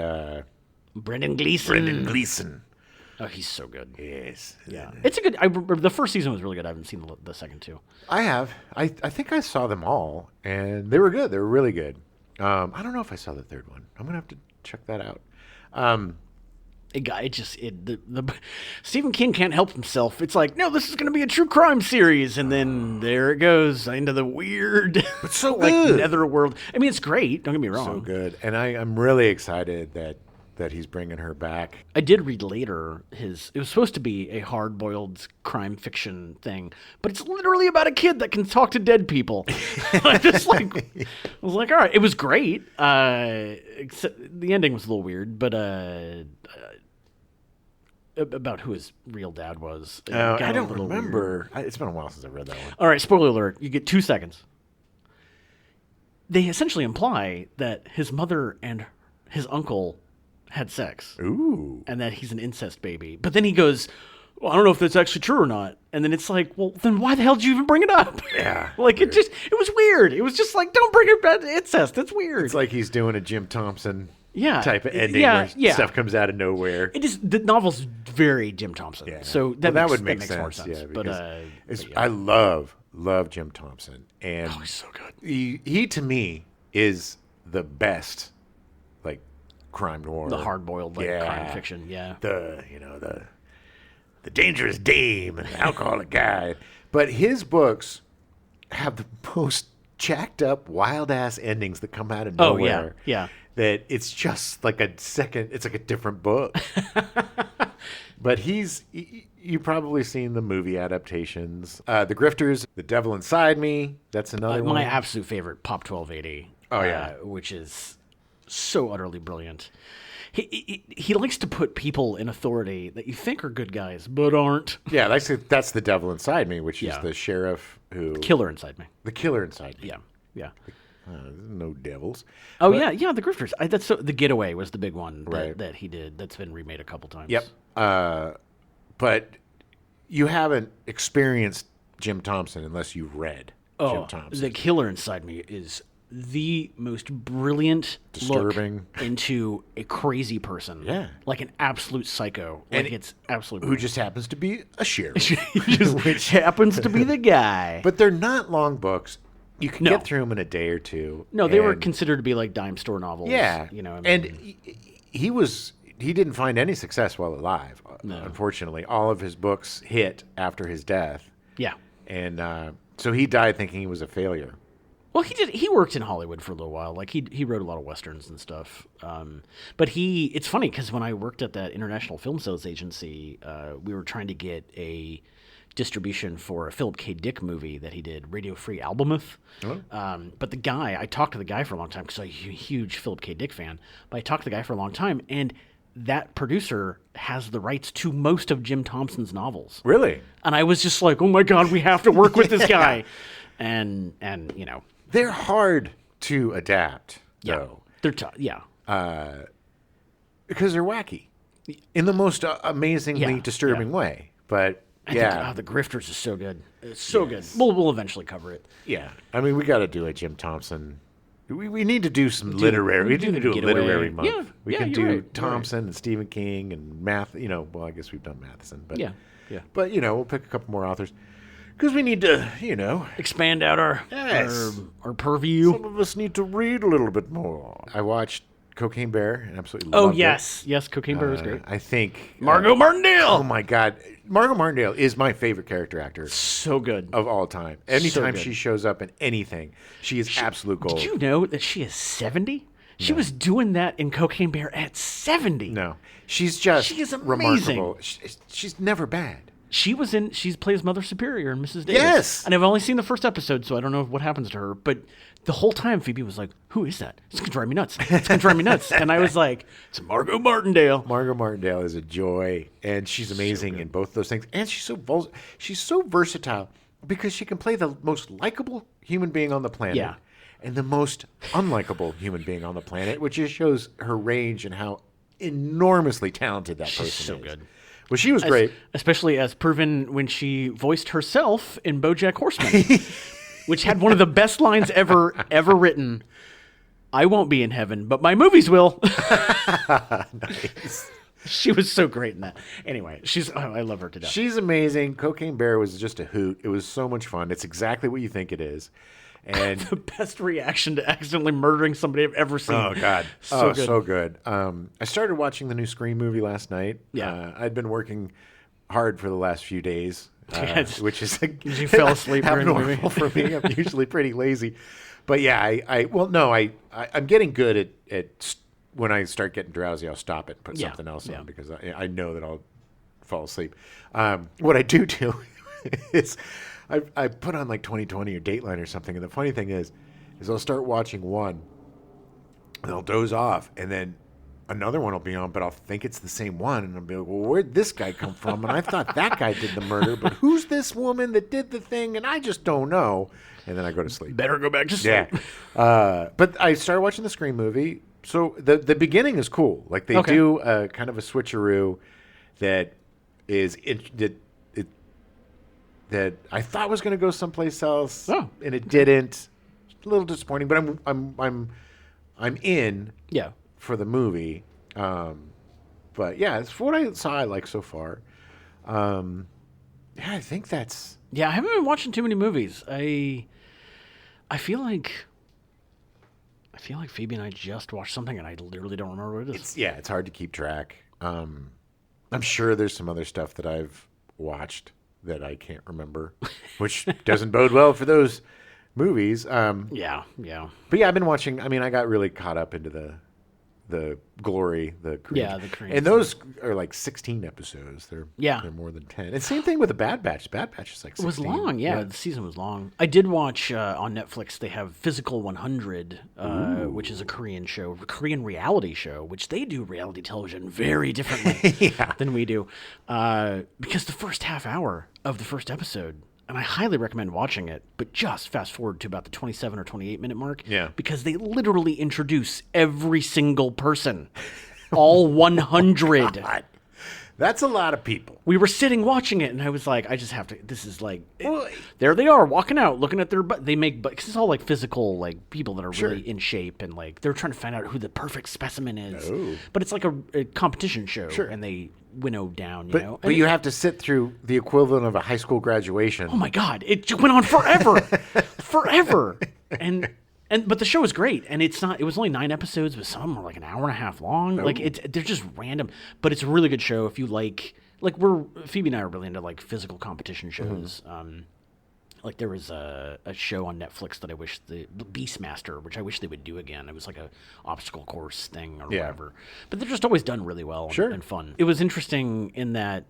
Speaker 2: Brendan Gleeson. Oh, he's so good.
Speaker 1: Yes.
Speaker 2: Yeah. It's a good. The first season was really good. I haven't seen the second two. I
Speaker 1: have. I think I saw them all, and they were good. They were really good. I don't know if I saw the third one. I'm gonna have to check that out.
Speaker 2: Stephen King can't help himself. It's like, no, this is going to be a true crime series, and then there it goes into the weird,
Speaker 1: but so
Speaker 2: like
Speaker 1: good
Speaker 2: netherworld. I mean, it's great. Don't get me wrong.
Speaker 1: So good, and I'm really excited that he's bringing her back.
Speaker 2: I did read later it was supposed to be a hard-boiled crime fiction thing, but it's literally about a kid that can talk to dead people. I was like, all right, it was great. Except the ending was a little weird, but about who his real dad was.
Speaker 1: I don't remember. It's been a while since I read that one.
Speaker 2: All right, spoiler alert. You get 2 seconds. They essentially imply that his mother and his uncle had sex.
Speaker 1: Ooh.
Speaker 2: And that he's an incest baby. But then he goes, well, I don't know if that's actually true or not. And then it's like, well, then why the hell did you even bring it up?
Speaker 1: Yeah.
Speaker 2: Like, it was weird. It was just like, don't bring it back to incest. That's weird.
Speaker 1: It's like he's doing a Jim Thompson type of ending where stuff comes out of nowhere.
Speaker 2: The novel's very Jim Thompson. Yeah. So that would make sense. More sense.
Speaker 1: Yeah, I love Jim Thompson. And
Speaker 2: he's so good.
Speaker 1: He to me is the best crime noir,
Speaker 2: the hard-boiled crime fiction. Yeah,
Speaker 1: the dangerous dame and the alcoholic guy. But his books have the most jacked up, wild ass endings that come out of nowhere.
Speaker 2: Oh yeah.
Speaker 1: That it's just like it's like a different book. But you've probably seen the movie adaptations. The Grifters, The Devil Inside Me. That's another one.
Speaker 2: My absolute favorite, Pop 1280.
Speaker 1: Oh yeah,
Speaker 2: which is so utterly brilliant. He likes to put people in authority that you think are good guys but aren't.
Speaker 1: Yeah, that's the devil inside me, which is the sheriff who
Speaker 2: the killer inside me.
Speaker 1: The killer inside me.
Speaker 2: Yeah.
Speaker 1: No devils.
Speaker 2: Oh yeah, the Grifters. The Getaway was the big one that he did. That's been remade a couple times.
Speaker 1: Yep. But you haven't experienced Jim Thompson unless you've read Jim Thompson.
Speaker 2: The killer inside me is the most brilliant,
Speaker 1: disturbing
Speaker 2: look into a crazy person.
Speaker 1: Yeah.
Speaker 2: Like an absolute psycho.
Speaker 1: And
Speaker 2: it's absolutely
Speaker 1: who just happens to be a sheriff.
Speaker 2: Which happens to be the guy.
Speaker 1: But they're not long books. You can get through them in a day or two.
Speaker 2: No, they were considered to be like dime store novels.
Speaker 1: Yeah.
Speaker 2: And
Speaker 1: he didn't find any success while alive.
Speaker 2: No.
Speaker 1: Unfortunately, all of his books hit after his death.
Speaker 2: Yeah.
Speaker 1: And so he died thinking he was a failure.
Speaker 2: Well, he worked in Hollywood for a little while. Like he wrote a lot of westerns and stuff. But it's funny because when I worked at that international film sales agency, we were trying to get a distribution for a Philip K. Dick movie that he did, Radio Free Albemuth. Oh. But I talked to the guy for a long time because I'm a huge Philip K. Dick fan. But I talked to the guy for a long time, and that producer has the rights to most of Jim Thompson's novels.
Speaker 1: Really?
Speaker 2: And I was just like, oh my God, we have to work with this guy. And
Speaker 1: they're hard to adapt, though.
Speaker 2: They're tough,
Speaker 1: because they're wacky in the most amazingly disturbing way. But
Speaker 2: I think, The Grifters is so good. It's so good. We'll eventually cover it.
Speaker 1: Yeah. I mean, we got to do a Jim Thompson We need to do some literary. We need to do a
Speaker 2: Getaway.
Speaker 1: literary month.
Speaker 2: Yeah,
Speaker 1: we
Speaker 2: yeah,
Speaker 1: can
Speaker 2: you're
Speaker 1: do
Speaker 2: right, you're
Speaker 1: Thompson and Stephen King and Well, I guess we've done Matheson, but
Speaker 2: Yeah.
Speaker 1: But we'll pick a couple more authors because we need to,
Speaker 2: Expand out our
Speaker 1: Yes.
Speaker 2: our purview.
Speaker 1: some of us need to read a little bit more. I watched Cocaine Bear and absolutely
Speaker 2: Oh
Speaker 1: loved it.
Speaker 2: yes, Cocaine Bear was great.
Speaker 1: I think
Speaker 2: Margot Martindale.
Speaker 1: Oh my God, Margot Martindale is my favorite character actor
Speaker 2: So good.
Speaker 1: of all time. Anytime
Speaker 2: good.
Speaker 1: she shows up in anything, she is absolute gold.
Speaker 2: Did you know that she is 70? She was doing that in Cocaine Bear at 70.
Speaker 1: No, she's just
Speaker 2: She is amazing.
Speaker 1: remarkable. She's never bad.
Speaker 2: She plays Mother Superior in Mrs. Davis.
Speaker 1: Yes.
Speaker 2: And I've only seen the first episode, so I don't know what happens to her. But the whole time, Phoebe was like, "Who is that? It's gonna drive me nuts. It's gonna drive me nuts." And I was like, "It's Margot Martindale."
Speaker 1: Margot Martindale is a joy, and she's amazing in both those things. And she's so versatile because she can play the most likable human being on the planet,
Speaker 2: Yeah.
Speaker 1: and the most unlikable human being on the planet, which just shows her range and how enormously talented that person
Speaker 2: so
Speaker 1: is.
Speaker 2: good.
Speaker 1: Well, she was great.
Speaker 2: Especially as proven when she voiced herself in BoJack Horseman, which had one of the best lines ever written. "I won't be in heaven, but my movies will."
Speaker 1: Nice.
Speaker 2: She was so great in that. Anyway, I love her to death.
Speaker 1: She's amazing. Cocaine Bear was just a hoot. It was so much fun. It's exactly what you think it is. And
Speaker 2: The best reaction to accidentally murdering somebody I've ever seen.
Speaker 1: oh God,
Speaker 2: So good.
Speaker 1: so good. I started watching the new Scream movie last night.
Speaker 2: Yeah.
Speaker 1: I'd been working hard for the last few days,
Speaker 2: Yes.
Speaker 1: which is
Speaker 2: You fell asleep during the movie.
Speaker 1: abnormal for me. I'm usually pretty lazy, but yeah, I'm getting good at when I start getting drowsy, I'll stop it and put
Speaker 2: Yeah,
Speaker 1: something else
Speaker 2: yeah.
Speaker 1: on because I know that I'll fall asleep. What I do is I put on like 2020 or Dateline or something, and the funny thing is I'll start watching one, and I'll doze off, and then another one will be on, but I'll think it's the same one, and I'll be like, well, where'd this guy come from? And I thought that guy did the murder, but who's this woman that did the thing? And I just don't know. And then I go to sleep.
Speaker 2: Better go back to sleep.
Speaker 1: Yeah. But I started watching the Scream movie. So the beginning is cool. Like they
Speaker 2: Okay.
Speaker 1: do kind of a switcheroo that that I thought was going to go someplace else,
Speaker 2: Oh.
Speaker 1: and it didn't. A little disappointing, but I'm in
Speaker 2: Yeah.
Speaker 1: for the movie. But yeah, it's what I saw I like so far. Yeah, I think that's
Speaker 2: Yeah, I haven't been watching too many movies. I feel like Phoebe and I just watched something and I literally don't remember what it is.
Speaker 1: it's hard to keep track. I'm sure there's some other stuff that I've watched that I can't remember, which doesn't bode well for those movies.
Speaker 2: Yeah.
Speaker 1: But yeah, I've been watching. I mean, I got really caught up into the Glory, the Creed.
Speaker 2: Yeah, the Creed.
Speaker 1: And those are like 16 episodes. They're
Speaker 2: Yeah.
Speaker 1: they're more than 10. And same thing with the Bad Batch. Bad Batch is like 16.
Speaker 2: It was long, yeah. The season was long. I did watch on Netflix. They have Physical 100, which is a Korean show, a Korean reality show, which they do reality television very differently than we do. Because the first half hour of the first episode, and I highly recommend watching it, but just fast forward to about the 27 or 28 minute mark.
Speaker 1: Yeah.
Speaker 2: Because they literally introduce every single person, all 100.
Speaker 1: God, that's a lot of people.
Speaker 2: We were sitting watching it, and I was like, I just have to. This is like,
Speaker 1: Well,
Speaker 2: there they are walking out, looking at their butt. They make, because it's all like physical, like people that are
Speaker 1: Sure.
Speaker 2: really in shape, and like they're trying to find out who the perfect specimen is.
Speaker 1: Oh.
Speaker 2: But it's like a competition show,
Speaker 1: Sure.
Speaker 2: and they winnow down, you
Speaker 1: But,
Speaker 2: know.
Speaker 1: but you have to sit through the equivalent of a high school graduation.
Speaker 2: Oh my God, it just went on forever, forever, but the show is great, and it's not. It was only 9 episodes, but some were like an hour and a half long. Like they're just random, but it's a really good show if you like Phoebe and I are really into like physical competition shows. Like there was a show on Netflix that I wish the Beastmaster, which I wish they would do again. It was like a obstacle course thing or
Speaker 1: Yeah.
Speaker 2: whatever, but they're just always done really well
Speaker 1: Sure.
Speaker 2: and fun. It was interesting in that.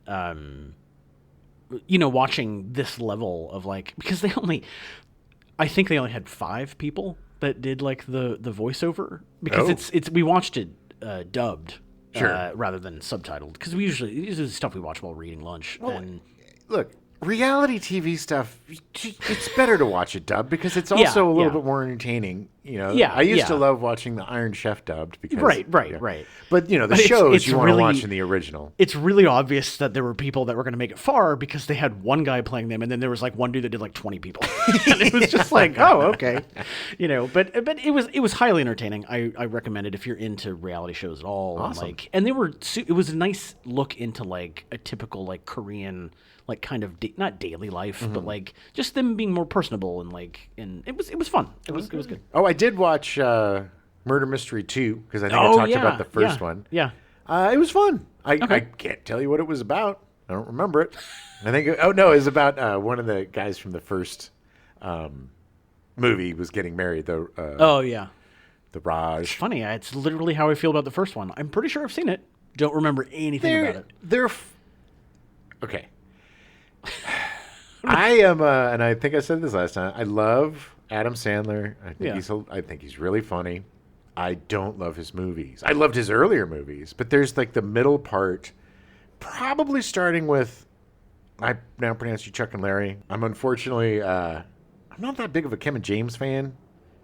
Speaker 2: Watching this level of like, because I think they only had 5 people that did like the voiceover, because
Speaker 1: Oh.
Speaker 2: it's we watched it dubbed
Speaker 1: Sure.
Speaker 2: rather than subtitled, because we usually this is stuff we watch while we're eating lunch. And
Speaker 1: Look, reality TV stuff, it's better to watch it dubbed because it's also a little
Speaker 2: yeah.
Speaker 1: bit more entertaining. You know,
Speaker 2: Yeah,
Speaker 1: I used to
Speaker 2: yeah.
Speaker 1: love watching the Iron Chef dubbed because
Speaker 2: Right.
Speaker 1: yeah.
Speaker 2: Right.
Speaker 1: But you know, the
Speaker 2: But
Speaker 1: shows
Speaker 2: it's
Speaker 1: you want to
Speaker 2: really-
Speaker 1: watch in the original.
Speaker 2: It's really obvious that there were people that were going to make it far because they had one guy playing them, and then there was like one dude that did like 20 people, and it was just like, oh, okay, you know. But it was highly entertaining. I recommend it if you're into reality shows at all.
Speaker 1: Awesome.
Speaker 2: And they were it was a nice look into like a typical like Korean like kind of not daily life, but like just them being more personable and it was fun. It was good.
Speaker 1: Oh, I did watch Murder Mystery 2 because I think I
Speaker 2: Oh,
Speaker 1: talked
Speaker 2: yeah,
Speaker 1: about the first
Speaker 2: yeah,
Speaker 1: one.
Speaker 2: yeah.
Speaker 1: It was fun. I can't tell you what it was about. I don't remember it. I think it was about one of the guys from the first movie was getting married.
Speaker 2: Oh yeah.
Speaker 1: The Raj.
Speaker 2: Funny, it's literally how I feel about the first one. I'm pretty sure I've seen it. Don't remember anything about it.
Speaker 1: Okay. I am, and I think I said this last time. I love Adam Sandler. I think he's really funny. I don't love his movies. I loved his earlier movies, but there's like the middle part, probably starting with. I now pronounce you Chuck and Larry. I'm unfortunately, I'm not that big of a Kevin James fan.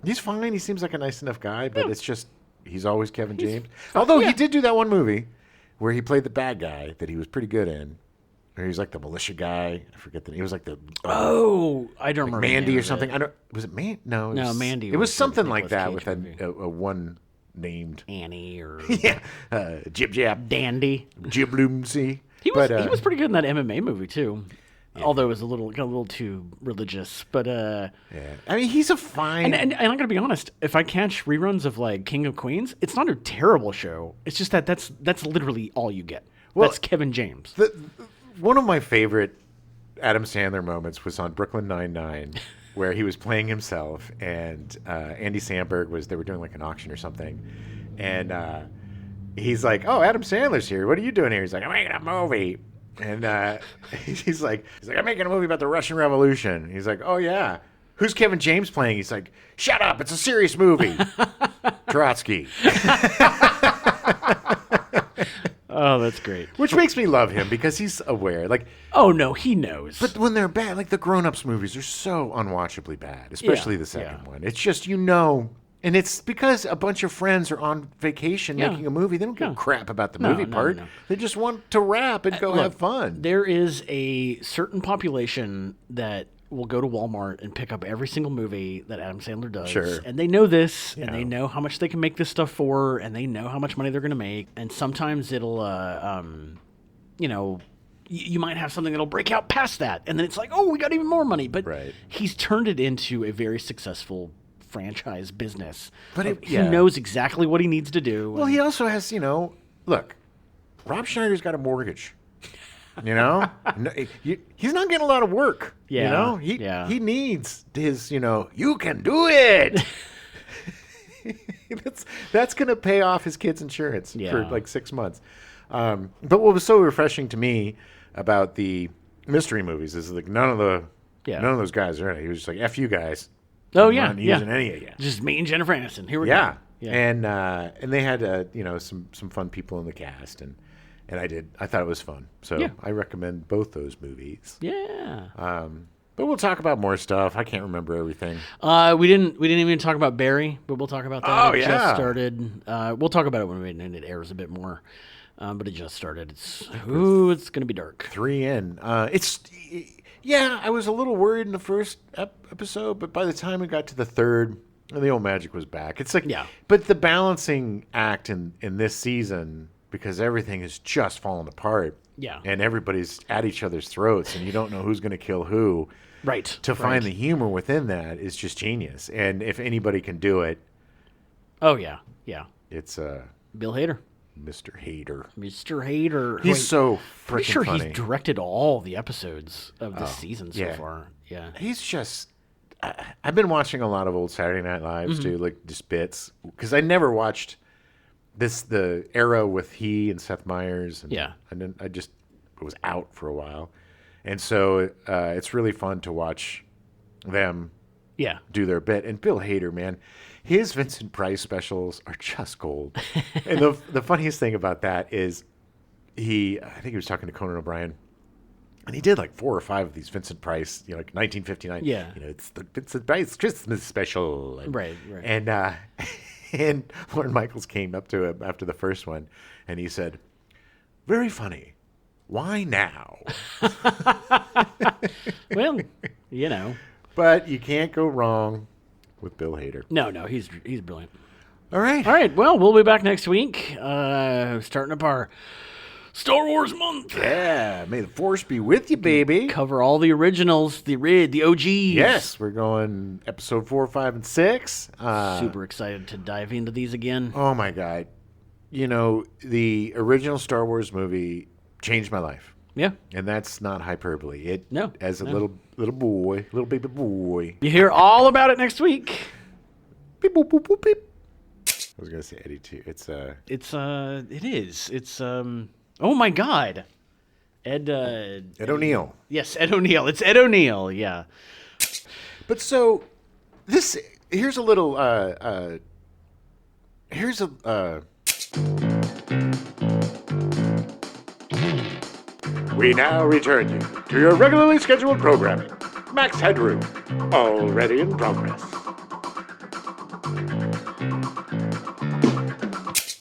Speaker 1: He's fine. He seems like a nice enough guy, but it's just he's always Kevin James. Although he did do that one movie where he played the bad guy that he was pretty good in. Or he was like the militia guy. I forget he was like the
Speaker 2: I don't remember the
Speaker 1: Mandy
Speaker 2: name
Speaker 1: or
Speaker 2: of
Speaker 1: something.
Speaker 2: it.
Speaker 1: I don't. Was it Man? No, it
Speaker 2: No,
Speaker 1: was,
Speaker 2: Mandy
Speaker 1: It was
Speaker 2: was the
Speaker 1: something like
Speaker 2: Nicolas
Speaker 1: that
Speaker 2: Cage
Speaker 1: with
Speaker 2: movie.
Speaker 1: a one named.
Speaker 2: Annie or
Speaker 1: Yeah, Jib Jab
Speaker 2: Dandy.
Speaker 1: Jibloomsy.
Speaker 2: He was pretty good in that MMA movie too. Although it was a little too religious, but
Speaker 1: Yeah, I mean he's a fine.
Speaker 2: and I'm gonna be honest. If I catch reruns of like King of Queens, it's not a terrible show. It's just that's literally all you get.
Speaker 1: Well,
Speaker 2: That's Kevin James.
Speaker 1: One of my favorite Adam Sandler moments was on Brooklyn Nine-Nine, where he was playing himself, and Andy Samberg they were doing like an auction or something, and he's like, "Oh, Adam Sandler's here. What are you doing here?" He's like, "I'm making a movie," and he's like, "I'm making a movie about the Russian Revolution." He's like, "Oh yeah, who's Kevin James playing?" He's like, "Shut up! It's a serious movie." Trotsky.
Speaker 2: Oh, that's great.
Speaker 1: Which makes me love him because he's aware. Like,
Speaker 2: Oh no, he knows.
Speaker 1: but when they're bad, like the grown-ups movies are so unwatchably bad, especially the second
Speaker 2: yeah.
Speaker 1: one. It's just and it's because a bunch of friends are on vacation
Speaker 2: Yeah.
Speaker 1: making a movie. They don't give a crap about the
Speaker 2: No,
Speaker 1: movie
Speaker 2: no,
Speaker 1: part.
Speaker 2: no.
Speaker 1: They just want to rap and go have fun.
Speaker 2: There is a certain population that will go to Walmart and pick up every single movie that Adam Sandler does.
Speaker 1: Sure.
Speaker 2: And they know this, and
Speaker 1: Yeah.
Speaker 2: they know how much they can make this stuff for, and they know how much money they're going to make. And sometimes it'll, you know, you might have something that'll break out past that, and then it's like, oh, we got even more money. But
Speaker 1: Right.
Speaker 2: he's turned it into a very successful franchise business.
Speaker 1: But
Speaker 2: He
Speaker 1: yeah.
Speaker 2: knows exactly what he needs to do.
Speaker 1: Well, he also has, look, Rob Schneider's got a mortgage. You know, he's not getting a lot of work.
Speaker 2: Yeah,
Speaker 1: You know, he needs his. You can do it. that's going to pay off his kid's insurance for
Speaker 2: Yeah.
Speaker 1: like 6 months. But what was so refreshing to me about the mystery movies is like none of those guys are in it. He was just like, "F you guys."
Speaker 2: Oh,
Speaker 1: I'm
Speaker 2: yeah,
Speaker 1: not
Speaker 2: yeah.
Speaker 1: using any of you.
Speaker 2: Just me and Jennifer Aniston. Here we
Speaker 1: Yeah.
Speaker 2: go. Yeah.
Speaker 1: And they had some fun people in the cast and I thought it was fun. So
Speaker 2: Yeah.
Speaker 1: I recommend both those movies.
Speaker 2: Yeah.
Speaker 1: But we'll talk about more stuff. I can't remember everything.
Speaker 2: We didn't even talk about Barry, but we'll talk about that.
Speaker 1: Oh,
Speaker 2: It just
Speaker 1: yeah.
Speaker 2: started. We'll talk about it when it airs a bit more. But it just started. It's gonna be dark.
Speaker 1: 3 in. I was a little worried in the first episode, but by the time we got to the third, the old magic was back. It's like,
Speaker 2: Yeah.
Speaker 1: But the balancing act in this season, because everything is just falling apart.
Speaker 2: Yeah.
Speaker 1: And everybody's at each other's throats, and you don't know who's going to kill who.
Speaker 2: Right.
Speaker 1: To find the humor within that is just genius. And if anybody can do it,
Speaker 2: Oh yeah. Yeah.
Speaker 1: it's
Speaker 2: Bill Hader.
Speaker 1: Mr. Hader.
Speaker 2: Mr. Hader.
Speaker 1: He's so
Speaker 2: pretty
Speaker 1: freaking
Speaker 2: sure
Speaker 1: funny.
Speaker 2: he's directed all the episodes of this season so
Speaker 1: yeah.
Speaker 2: far. Yeah.
Speaker 1: He's just. I've been watching a lot of old Saturday Night Lives too, like just bits, because I never watched the era with he and Seth Meyers. And
Speaker 2: Yeah.
Speaker 1: I just was out for a while, and so it's really fun to watch them
Speaker 2: Yeah.
Speaker 1: do their bit. And Bill Hader, man, his Vincent Price specials are just gold. And the funniest thing about that is I think he was talking to Conan O'Brien, And he did like 4 or 5 of these Vincent Price, like 1959.
Speaker 2: Yeah.
Speaker 1: It's the Vincent Price Christmas special. And,
Speaker 2: Right.
Speaker 1: And and Lorne Michaels came up to him after the first one, and he said, "Very funny. Why now?"
Speaker 2: Well,
Speaker 1: But you can't go wrong with Bill Hader.
Speaker 2: No, he's brilliant.
Speaker 1: All right.
Speaker 2: All right, well, we'll be back next week, starting up our Star Wars month.
Speaker 1: Yeah, may the Force be with you, baby.
Speaker 2: Cover all the originals, the OGs.
Speaker 1: Yes, we're going episode 4, 5, and 6.
Speaker 2: Super excited to dive into these again.
Speaker 1: Oh my God. The original Star Wars movie changed my life.
Speaker 2: Yeah.
Speaker 1: And that's not hyperbole. As a little baby boy.
Speaker 2: You hear all about it next week.
Speaker 1: Beep, boop, boop, boop, beep. I was gonna say Eddie too.
Speaker 2: It is. It's oh my God. Ed
Speaker 1: O'Neill.
Speaker 2: Yes, Ed O'Neill. It's Ed O'Neill, yeah.
Speaker 1: But so here's a little We now return you to your regularly scheduled programming. Max Headroom, already in progress.